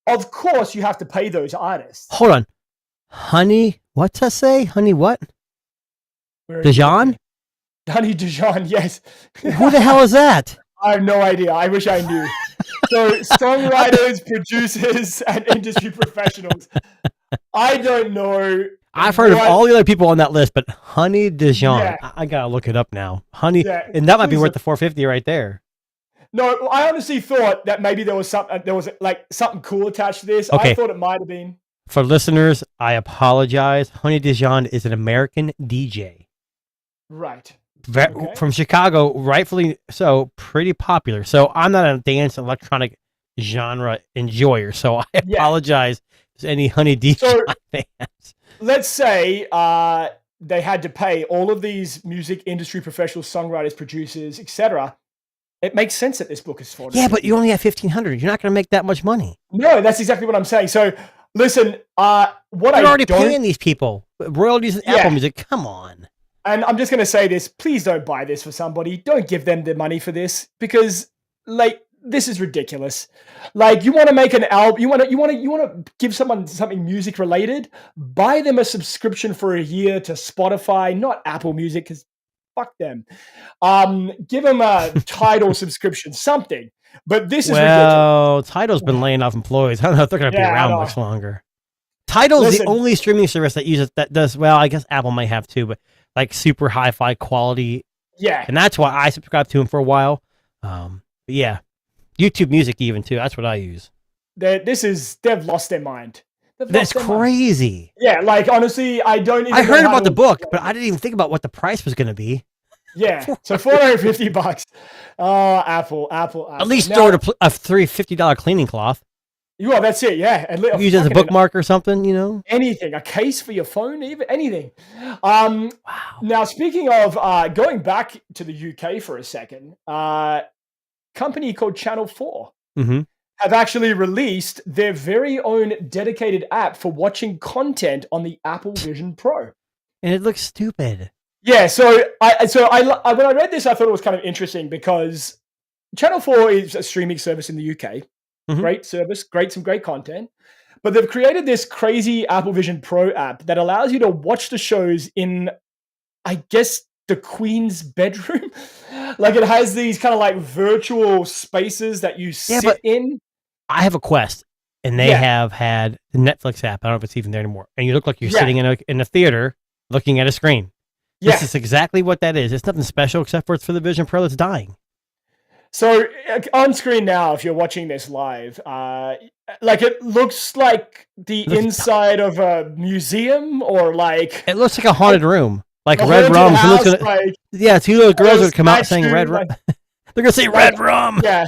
Of course, you have to pay those artists.
Hold on, Honey. What's that say? Honey, what?
Where is it?
Dijon?
Honey Dijon, yes.
Who the hell is that?
I have no idea. I wish I knew. So songwriters, producers, and industry professionals. I don't know.
I've heard of
what-
all the other people on that list, but Honey Dijon.
Yeah.
I gotta look it up now. Honey,
Yeah,
and that might be
please
worth
look.
the $450 right there.
No, I honestly thought that maybe there was something cool attached to this.
Okay.
I thought it might have been.
For listeners, I apologize. Honey Dijon is an American DJ.
Right. Okay.
From Chicago, rightfully so, pretty popular. So I'm not a dance electronic genre enjoyer, so I
Yeah.
apologize to any Honey Dijon fans.
Let's say they had to pay all of these music industry professionals, songwriters, producers, etc. It makes sense that this book is for.
Yeah, but you only have 1,500. You're not going to make that much money.
No, that's exactly what I'm saying. So listen, what
You're
I
already
don't
paying these people royalties and
Yeah.
Apple Music. Come on.
And I'm just going to say this: please don't buy this for somebody. Don't give them the money for this because, like, this is ridiculous. Like, you want to make an album, you want to give someone something music related. Buy them a subscription for a year to Spotify, not Apple Music, because fuck them. Give them a Tidal subscription, something. But this is ridiculous.
Well, Tidal's been laying off employees. I don't know if they're going to be around much longer. Tidal's the only streaming service that does well. I guess Apple might have too, but like super hi-fi quality.
Yeah,
and that's why I subscribed to him for a while. But yeah, YouTube Music even too. That's what I use.
They've lost their mind.
That's crazy.
Yeah, like honestly, I don't even.
I heard about the book, but I didn't even think about what the price was going to be.
Yeah, so $450. Oh, Apple.
At least store a $350 cleaning cloth.
Well, that's it. Yeah, and
use it as a bookmark or something. You know,
anything, a case for your phone, even anything. Wow. Now, speaking of going back to the UK for a second, company called Channel 4 have actually released their very own dedicated app for watching content on the Apple Vision Pro,
and it looks stupid.
Yeah, so I when I read this, I thought it was kind of interesting because Channel 4 is a streaming service in the UK. Great service, some great content. But they've created this crazy Apple Vision Pro app that allows you to watch the shows in, I guess, the Queen's bedroom. Like it has these kind of like virtual spaces that you sit in.
I have a Quest, and they have had the Netflix app. I don't know if it's even there anymore. And you look like you're sitting in a theater looking at a screen. This is exactly what that is. It's nothing special except for it's for the Vision Pro that's dying.
So on screen now, if you're watching this live, like it looks like the inside of a museum, or like
it looks like a haunted room, like Red Rum. Yeah, two little girls would come out saying Red Rum. They're gonna say Red Rum.
Yeah.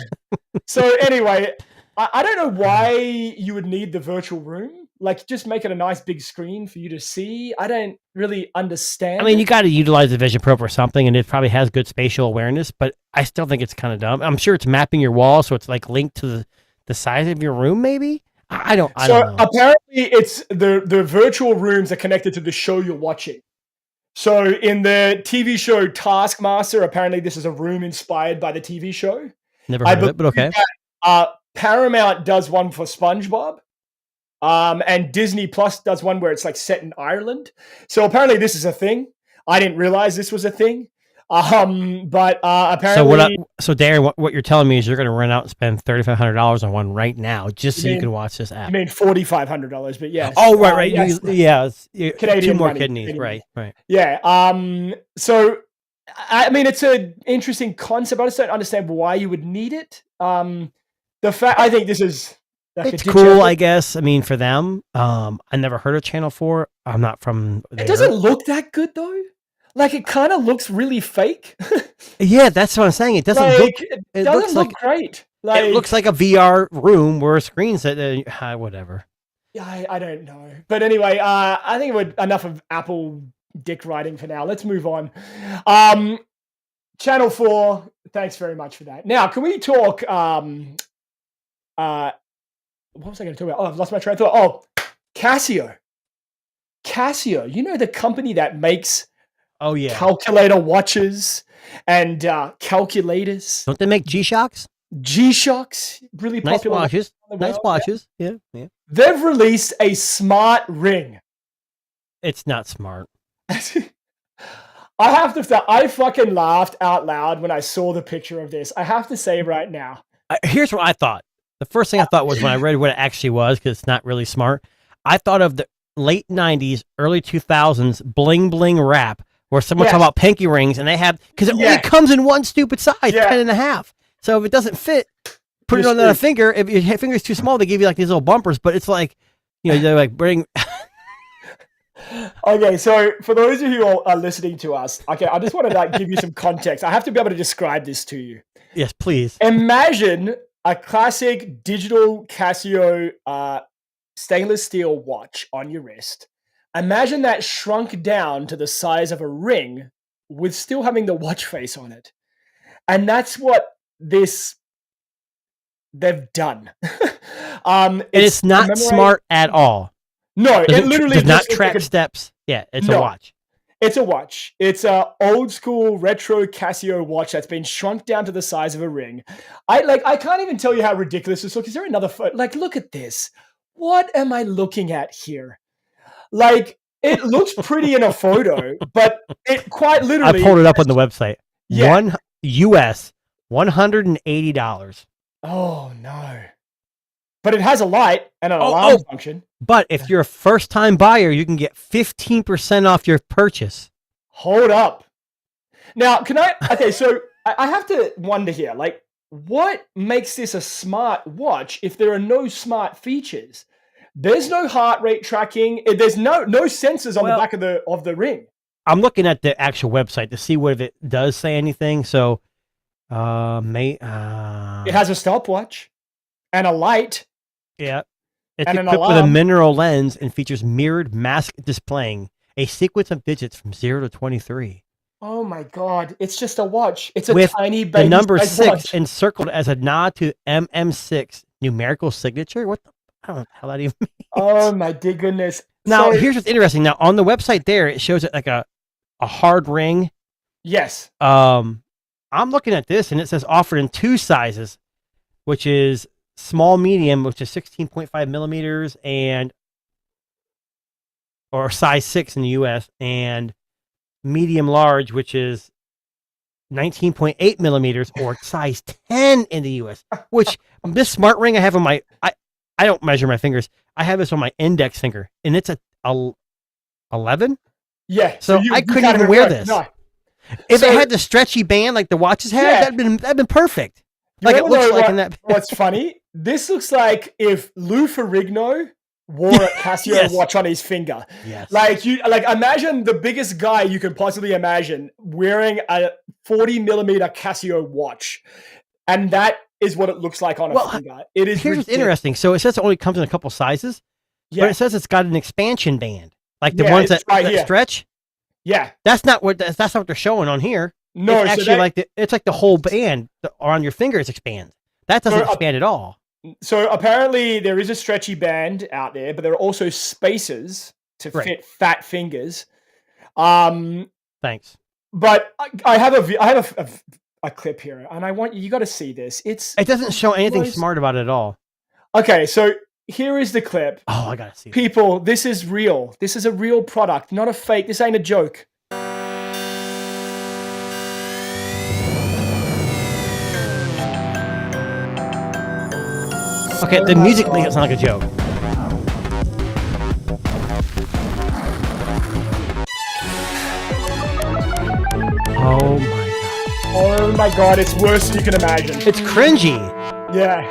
So anyway, I don't know why you would need the virtual room. Like, just make it a nice big screen for you to see. I don't really understand.
I mean, you got to utilize the Vision Pro for something, and it probably has good spatial awareness, but I still think it's kind of dumb. I'm sure it's mapping your wall, so it's like linked to the size of your room, maybe? I don't know.
So apparently it's the virtual rooms are connected to the show you're watching. So in the TV show Taskmaster, apparently this is a room inspired by the TV show.
Never heard of it, but okay.
Paramount does one for SpongeBob. And Disney Plus does one where it's like set in Ireland. So apparently this is a thing. I didn't realize this was a thing. But apparently.
So Darren, what you're telling me is you're going to run out and spend $3,500 on one right now just so you can watch this app.
I mean $4,500, but yes.
Oh, right. Yes.
Canadian
2 more
money,
kidneys.
Canadian
Right.
Yeah. So, I mean, it's an interesting concept. I just don't understand why you would need it. I think this is.
It's cool, I guess. I mean, for them, I never heard of Channel 4. I'm not from there.
It doesn't look that good, though. Like, it kind of looks really fake.
Yeah, that's what I'm saying. It doesn't look.
It doesn't look great. Like,
it looks like a VR room where a screen's whatever.
Yeah, I don't know. But anyway, I think we're enough of Apple dick riding for now. Let's move on. Channel 4, thanks very much for that. Now, can we talk... what was I going to talk about? Oh, I've lost my train of thought. Oh, Casio. Casio, you know, the company that makes calculator watches and calculators.
Don't they make G-Shocks?
G-Shocks, really popular.
Nice watches. Yeah.
They've released a smart ring.
It's not smart.
I have to say, I fucking laughed out loud when I saw the picture of this. I have to say right now.
Here's what I thought. The first thing I thought was when I read what it actually was, because it's not really smart, I thought of the late 90s, early 2000s bling bling rap, where someone talking about pinky rings, and they have, because it only comes in one stupid size, 10.5. So if it doesn't fit, put it on a finger. If your finger's too small, they give you like these little bumpers, but it's like, they're like bring...
Okay, so for those of you who are listening to us, okay, I just want to give you some context. I have to be able to describe this to you.
Yes, please.
Imagine a classic digital Casio stainless steel watch on your wrist. Imagine that shrunk down to the size of a ring with still having the watch face on it. And that's what they've done.
It's not smart at all.
No, it literally
does not track steps. Yeah, it's a watch.
It's a watch. It's a old school retro Casio watch that's been shrunk down to the size of a ring. I can't even tell you how ridiculous this looks. Is there another photo? Like, look at this. What am I looking at here? Like, it looks pretty in a photo, but it quite literally.
I pulled it up on the website.
Yeah.
One US $180.
Oh no. But it has a light and an alarm function.
But if you're a first-time buyer, you can get 15% off your purchase.
Hold up. Now, so I have to wonder here, like, what makes this a smart watch if there are no smart features? There's no heart rate tracking. There's no sensors on the back of the ring.
I'm looking at the actual website to see what if it does say anything. So, it
has a stopwatch and a light.
Yeah. It's
and an
equipped with a
alarm.
mineral lens and features mirrored mask displaying a sequence of digits from 0 to 23.
Oh my God. It's just a watch. It's a
With
tiny baby
the number
size
6
watch.
encircled as a nod to MM6 numerical signature. What the? I don't know how that even means.
Oh my dear goodness.
Now,
So-
here's what's interesting. Now, on the website there, it shows it like a hard ring.
Yes.
I'm looking at this, and it says offered in 2 sizes, which is small medium, which is 16.5 millimeters, or size 6 in the US, and medium large, which is 19.8 millimeters, or size 10 in the US. Which this smart ring I have on my, I don't measure my fingers. I have this on my index finger, and it's a 11.
Yeah.
So I
you
couldn't
can't
even wear
work.
this.
No.
If
So-
it had the stretchy band like the watches had,
Yeah.
that'd been perfect.
You
Like it
wanna
looks
know
like in that.
What's funny? This looks like if Lou Ferrigno wore a Casio
Yes.
watch on his finger.
Yes.
Like imagine the biggest guy you can possibly imagine wearing a 40 millimeter Casio watch, and that is what it looks like on a finger. It is.
Here's what's
ridiculous.
interesting. So it says it only comes in a couple sizes,
Yeah.
but it says it's got an expansion band, like the
Yeah,
ones
it's
that,
right
that
here.
stretch.
Yeah.
That's not what they're showing on here.
No,
it's
so
actually
that-
like it's like the whole band on your fingers expands. That doesn't
So,
expand at all.
So apparently there is a stretchy band out there, but there are also spacers to
Right.
fit fat fingers. But
Thanks.
I have a clip here, and I want you got to see this. It
doesn't show anything
most-
smart about it at all.
Okay, so here is the clip.
Oh, I gotta see it.
People, this is real. This is a real product, not a fake. This ain't a joke.
Okay, the music makes it sound like a joke. Oh my god.
Oh my god, it's worse than you can imagine.
It's cringy.
Yeah.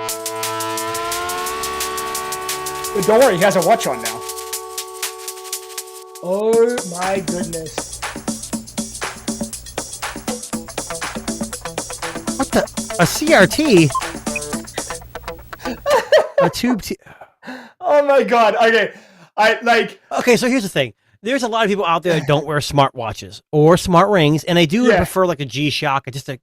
But don't worry, he has a watch on now. Oh my goodness.
What the? A CRT? A tube?
Oh my god. Okay.
Okay, so here's the thing. There's a lot of people out there that don't wear smartwatches or smart rings, and they do
Yeah.
prefer like a G-Shock, just a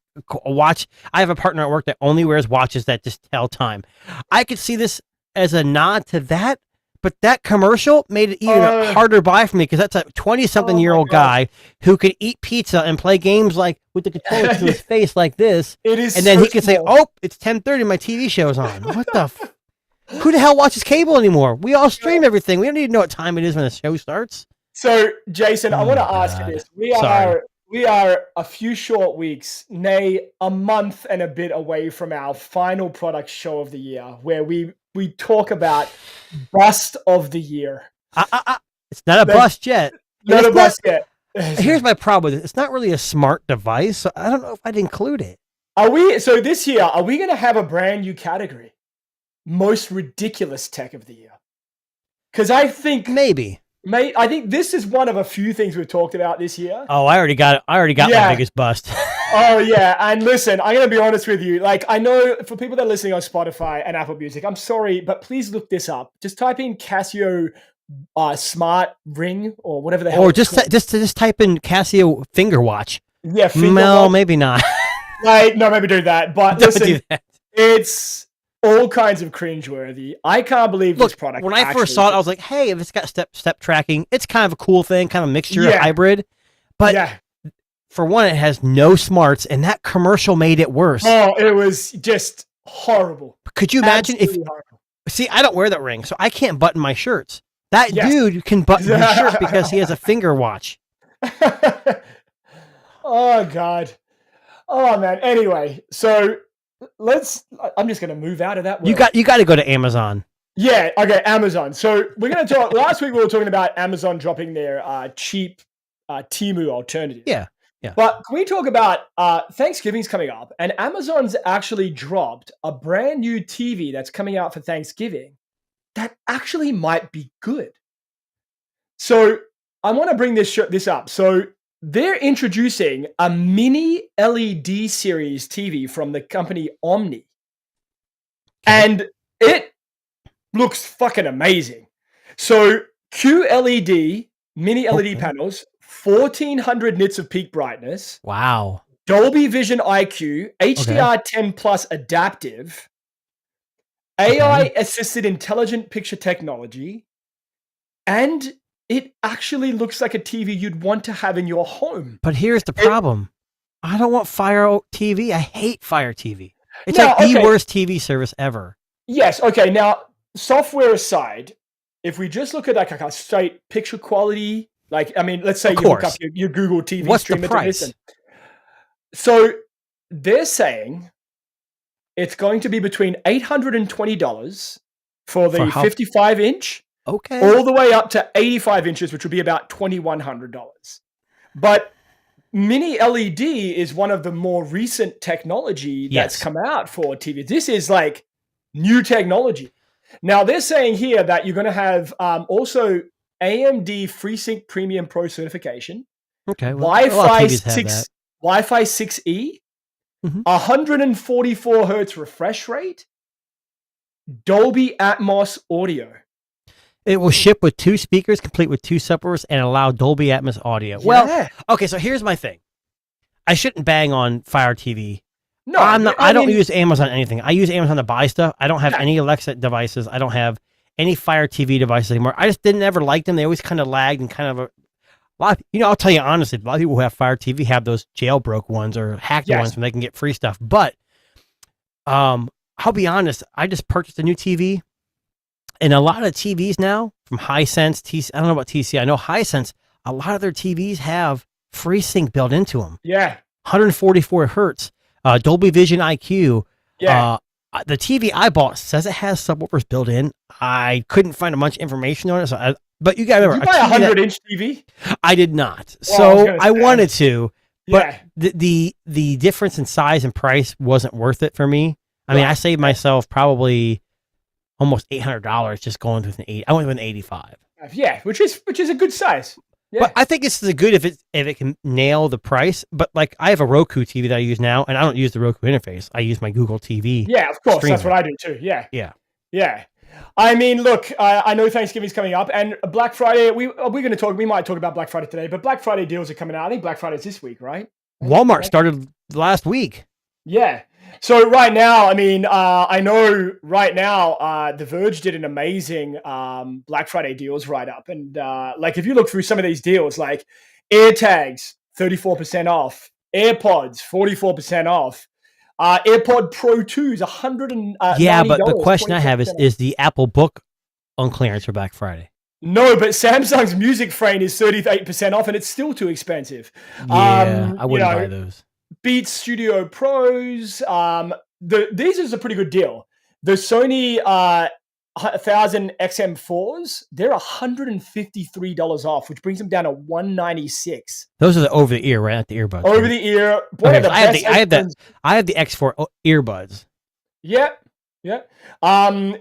watch. I have a partner at work that only wears watches that just tell time. I could see this as a nod to that, but that commercial made it even a harder buy for me because that's a 20-something-year-old guy who could eat pizza and play games like with the controller to his face like this.
It is
and then
so
he could say,
small.
"Oh, it's 10:30. My TV show's on." What the? Who the hell watches cable anymore? We all stream everything. We don't need to know what time it is when the show starts.
So, Jason, I
Oh
want to
my
ask you
God.
this.
Sorry.
We are a few short weeks, nay, a month and a bit away from our final product show of the year, where we talk about bust of the year.
It's not a bust yet.
Not
And
a
it's
bust yet.
Here's my problem with it. It's not really a smart device, so I don't know if I'd include it.
So this year, are we going to have a brand new category? Most ridiculous tech of the year. Because I think
maybe.
I think this is one of a few things we've talked about this year.
Oh, I already got it. I already got
Yeah.
my biggest bust.
Oh yeah, and listen, I'm gonna be honest with you. Like, I know for people that are listening on Spotify and Apple Music, I'm sorry, but please look this up. Just type in Casio smart ring or whatever the hell.
Or
it's called.
just type in Casio finger watch.
Yeah, finger
No,
watch.
maybe not.
Like, no, maybe do that. But
Don't
listen,
do that.
it's all kinds of cringeworthy. I can't believe
Look,
this product.
when I
actually
first saw it, I was like, "Hey, if it's got step tracking, it's kind of a cool thing, kind of a mixture,
Yeah.
a hybrid." But
yeah.
for one, it has no smarts, and that commercial made it worse.
Oh, it was just horrible.
Could you imagine
Absolutely horrible.
See, I don't wear that ring, so I can't button my shirts. That
Yes.
dude can button his shirt because he has a finger watch.
Oh God. Oh man. Anyway, so I'm just gonna move out of that world.
You got to go to Amazon.
Yeah, okay, Amazon. So we're gonna talk last week we were talking about Amazon dropping their cheap Temu alternative.
Yeah.
But can we talk about Thanksgiving's coming up, and Amazon's actually dropped a brand new TV that's coming out for Thanksgiving that actually might be good. So I want to bring this up. So they're introducing a mini LED series TV from the company Omni, and it looks fucking amazing. So QLED mini LED panels. 1400 nits of peak brightness.
Wow.
Dolby Vision IQ, HDR10 plus adaptive, AI assisted intelligent picture technology, and it actually looks like a TV you'd want to have in your home.
But here's the problem. I don't want Fire TV. I hate Fire TV. It's
Now,
like the
okay.
worst TV service ever.
Yes, okay. Now, software aside, if we just look at like a straight picture quality, like, I mean, let's say
Of
you look
course.
up your Google TV
What's the
stream to
price?
listen. So they're saying it's going to be between $820 for the
For how-
55-inch,
Okay.
all the way up to 85 inches, which would be about $2,100. But mini LED is one of the more recent technology that's
Yes.
come out for TV. This is like new technology. Now they're saying here that you're going to have also AMD FreeSync Premium Pro certification,
Okay. Well, a lot of
Wi-Fi
TVs have
6,
that.
Wi-Fi 6E,
Mhm.
144 hertz refresh rate, Dolby Atmos audio.
It will ship with 2 speakers, complete with 2 subwoofers, and allow Dolby Atmos audio. Well,
Yeah.
okay. So here's my thing. I shouldn't bang on Fire TV.
No,
I'm not. I don't
mean,
use Amazon anything. I use Amazon to buy stuff. I don't have
Yeah.
any Alexa devices. I don't have any Fire TV devices anymore. I just didn't ever like them. They always kind of lagged and kind of a lot. I'll tell you honestly, a lot of people who have Fire TV have those jailbroke ones or hacked
Yes.
ones when they can get free stuff. But I'll be honest. I just purchased a new TV, and a lot of TVs now from Hisense, TC. I don't know about TC. I know Hisense. A lot of their TVs have FreeSync built into them.
Yeah.
144 hertz, Dolby Vision IQ.
Yeah.
The TV I bought says it has subwoofers built in. I couldn't find much information on it, but you got to
Did
remember,
you buy a
TV that-
100-inch TV?
I did not.
Well, I was
So
gonna
I
say.
wanted to, but
Yeah.
the difference in size and price wasn't worth it for me. I mean, I saved myself probably almost $800 just going with an 80. I went with an 85.
Yeah, which is a good size. Yeah.
But I think it's good if it can nail the price. But like I have a Roku TV that I use now, and I don't use the Roku interface. I use my Google TV.
Yeah, of course.
streaming.
That's what I do too. Yeah.
Yeah.
Yeah. I mean, look, I know Thanksgiving's coming up, and Black Friday. We might talk about Black Friday today, but Black Friday deals are coming out. I think Black Friday's this week, right?
Walmart started last week.
Yeah. So right now, I mean, I know right now, The Verge did an amazing Black Friday deals write up, and like if you look through some of these deals, like AirTags 34% off, AirPods 44% off, AirPod Pro 2s $100.
Yeah, but the question I have is the Apple Book on clearance for Black Friday?
No, but Samsung's Music Frame is 38% off, and it's still too expensive.
Yeah, I wouldn't buy those.
Beats Studio Pros. These is a pretty good deal. The Sony 1000 XM4s, they're $153 off, which brings them down to $196
Those are the over the ear, right? Not the earbuds.
over
right?
the ear. One
Okay,
of the
so I have
best
the
headphones-
I have the X4 earbuds.
Yep. Yeah.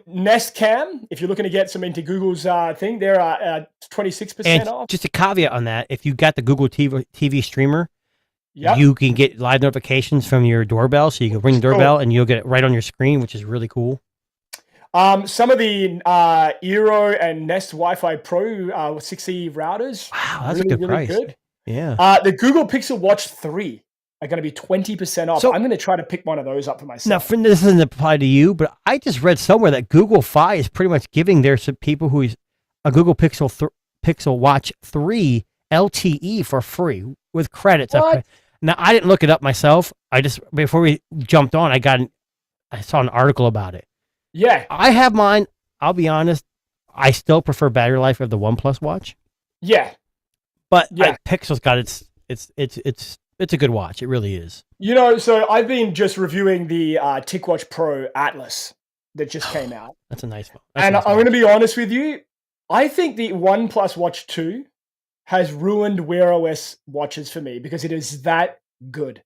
Nest Cam, if you're looking to get some into Google's thing, they're 26%
And
off.
just a caveat on that: if you got the Google TV streamer,
Yep.
you can get live notifications from your doorbell, so you can ring the doorbell and you'll get it right on your screen, which is really cool.
Some of the Eero and Nest Wi-Fi Pro 6E routers.
Wow, that's
really,
a good
really
price.
good.
Yeah.
The Google Pixel Watch 3 are going to be 20% off.
So-
I'm going to try to pick one of those up for
Now,
myself.
this doesn't apply to you, but I just read somewhere that Google Fi is pretty much giving their people who is a Google Pixel Watch 3 LTE for free. with credits.
What?
Now I didn't look it up myself. I just before we jumped on, I saw an article about it.
Yeah.
I have mine. I'll be honest. I still prefer battery life of the OnePlus watch,
Yeah.
but
Yeah.
Pixel's got it's a good watch. It really is.
You know, so I've been just reviewing the TicWatch Pro Atlas that just came out.
That's a nice one.
And I'm going to be honest with you. I think the OnePlus Watch 2 has ruined Wear OS watches for me because it is that good.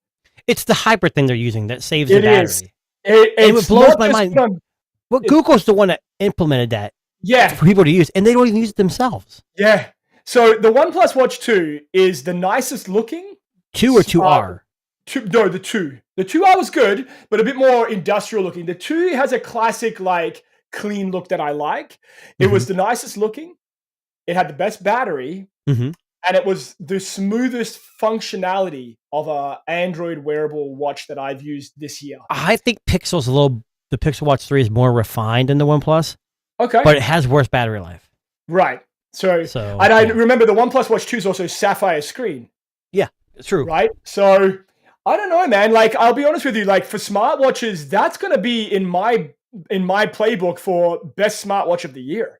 It's the hybrid thing they're using that saves the
It
battery.
is. It
blows
not
my
just
mind.
from-
Well, Google's the one that implemented that
yeah.
for people to use, and they don't even use it themselves.
Yeah. So the OnePlus Watch 2 is the nicest looking.
2 or 2R?
The 2. The 2R was good, but a bit more industrial looking. The 2 has a classic, like, clean look that I like. It was the nicest looking. It had the best battery.
Mm-hmm.
And it was the smoothest functionality of a Android wearable watch that I've used this year.
I think the Pixel Watch 3 is more refined than the OnePlus,
Okay.
but it has worse battery life.
Right. So and I remember the OnePlus Watch 2 is also sapphire screen.
Yeah, it's true.
Right? So I don't know, man. Like, I'll be honest with you, like for smartwatches, that's gonna be in my playbook for best smartwatch of the year.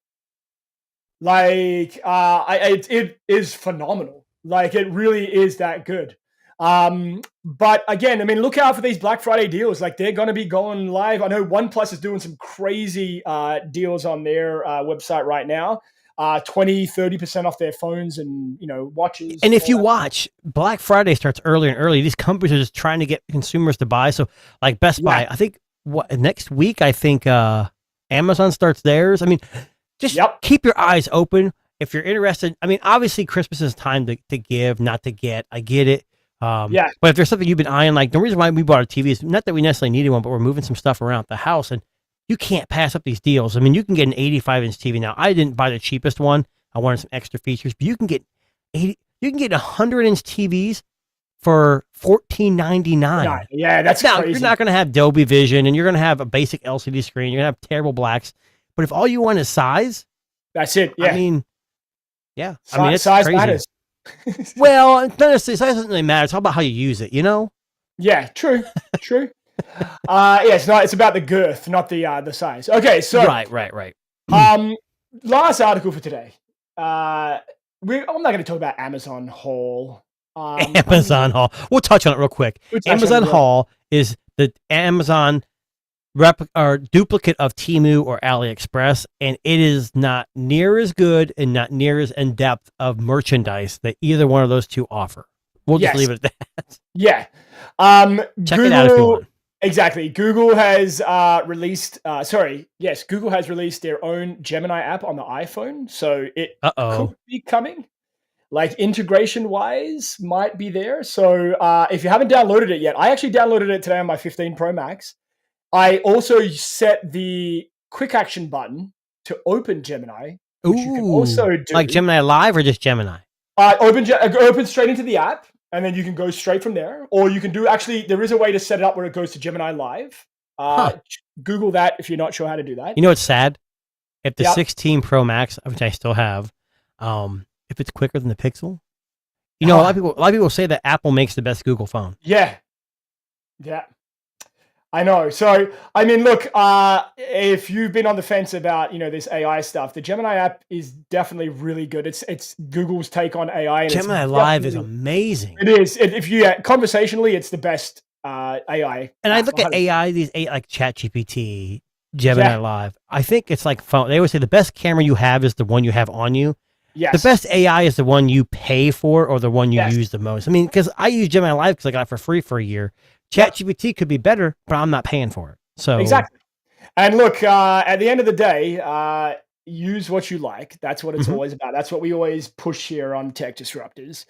Like, it is phenomenal. Like, it really is that good. But again, I mean, look out for these Black Friday deals. Like, they're going to be going live. I know OnePlus is doing some crazy deals on their website right now. 20-30% off their phones and, you know, watches.
And if you watch, Black Friday starts earlier and early. These companies are just trying to get consumers to buy. So, like Best Buy, I think next week, I think Amazon starts theirs. I mean, just keep your eyes open if you're interested. I mean, obviously, Christmas is time to give, not to get. I get it. But if there's something you've been eyeing, like the reason why we bought a TV is not that we necessarily needed one, but we're moving some stuff around the house, and you can't pass up these deals. I mean, you can get an 85-inch TV now. I didn't buy the cheapest one. I wanted some extra features, but you can get 100-inch TVs for $14.99.
Yeah, that's
now,
crazy.
You're not going to have Dolby Vision, and you're going to have a basic LCD screen. You're going to have terrible blacks. But if all you want is size,
that's it. Yeah.
I mean, yeah. It's
size
crazy.
matters.
Well, not necessarily, size doesn't really matter. It's all about how you use it, you know?
Yeah, true. It's about the girth, not the size. Okay, so
right.
Last article for today. I'm not going to talk about Amazon Haul.
Amazon Haul. We'll touch on it real quick. Amazon Haul is the Amazon duplicate of Temu or AliExpress, and it is not near as good and not near as in depth of merchandise that either one of those two offer. We'll just leave it at that.
Yeah.
Check it out if you want.
Exactly. Google has released Google has released their own Gemini app on the iPhone. So it could be coming. Like, integration wise might be there. So if you haven't downloaded it yet, I actually downloaded it today on my 15 Pro Max. I also set the quick action button to open Gemini, which you can also do.
Like Gemini Live or just Gemini?
Open straight into the app, and then you can go straight from there. Or you can there is a way to set it up where it goes to Gemini Live. Google that if you're not sure how to do that.
You know what's sad? If the 16 Pro Max, which I still have, if it's quicker than the Pixel, you know, a lot of people say that Apple makes the best Google phone.
Yeah. I know. So, I mean, look, if you've been on the fence about, you know, this AI stuff, the Gemini app is definitely really good. It's Google's take on AI. And
Gemini Live is amazing.
It is. If you conversationally, it's the best AI.
And I look at AI, these like ChatGPT, Gemini Live. I think it's like phone. They always say the best camera you have is the one you have on you.
Yes.
The best AI is the one you pay for or the one you use the most. I mean, because I use Gemini Live because I got it for free for a year. ChatGPT could be better, but I'm not paying for it. So
exactly. And look, at the end of the day, use what you like. That's what it's always about. That's what we always push here on Tech Disruptors.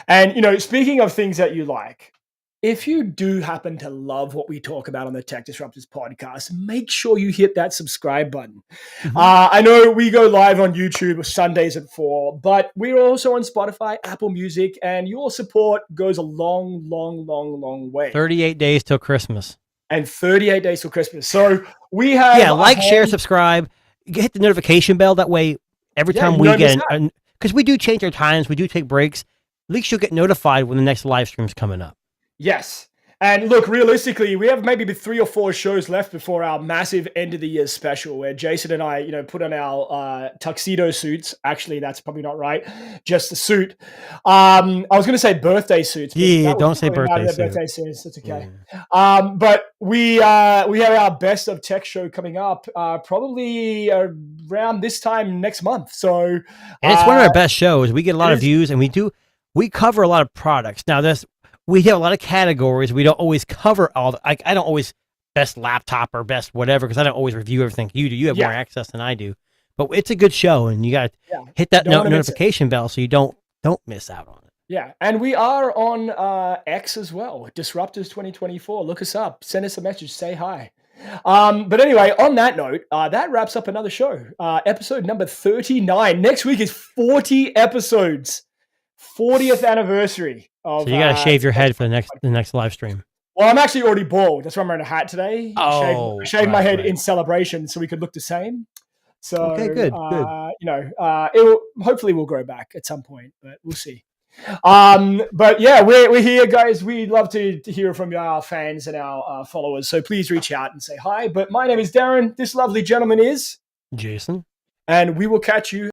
And, you know, speaking of things that you like, if you do happen to love what we talk about on the Tech Disruptors podcast, make sure you hit that subscribe button. I know we go live on YouTube Sundays at 4, but we're also on Spotify, Apple Music, and your support goes a long, long, long, long way.
38 days till Christmas.
And 38 days till Christmas. So we have...
Yeah, like, share, subscribe. Hit the notification bell. That way, every time we get... Because we do change our times. We do take breaks. least you'll get notified when the next live stream's coming up.
Yes. And look, realistically, we have maybe 3 or 4 shows left before our massive end of the year special where Jason and I, put on our tuxedo suits. Actually, that's probably not right. Just the suit. I was going to say birthday suits. But
Yeah,
that
don't
was
say
probably not
birthday
the
suit.
suits. That's okay.
Yeah.
But we have our best of tech show coming up probably around this time next month. So,
And it's one of our best shows. We get a lot
it
of
is.
views, and we cover a lot of products. Now, we have a lot of categories. We don't always cover all. I don't always best laptop or best whatever because I don't always review everything you do. You have more access than I do, but it's a good show, and you got to hit that
Don't wanna miss it.
notification bell so you don't miss out on it.
Yeah, and we are on X as well, Disruptors 2024. Look us up, send us a message, say hi. But anyway, on that note, that wraps up another show. Episode number 39. Next week is 40 episodes. 40th anniversary of.
So you got to shave your head for the next live stream.
Well, I'm actually already bald. That's why I'm wearing a hat today.
Oh,
I shaved my head
right.
in celebration so we could look the same. So
Okay, good.
hopefully we'll grow back at some point, but we'll see. But yeah, we're here, guys. We'd love to hear from our fans and our followers. So please reach out and say hi. But my name is Darren. This lovely gentleman is
Jason.
and we will catch you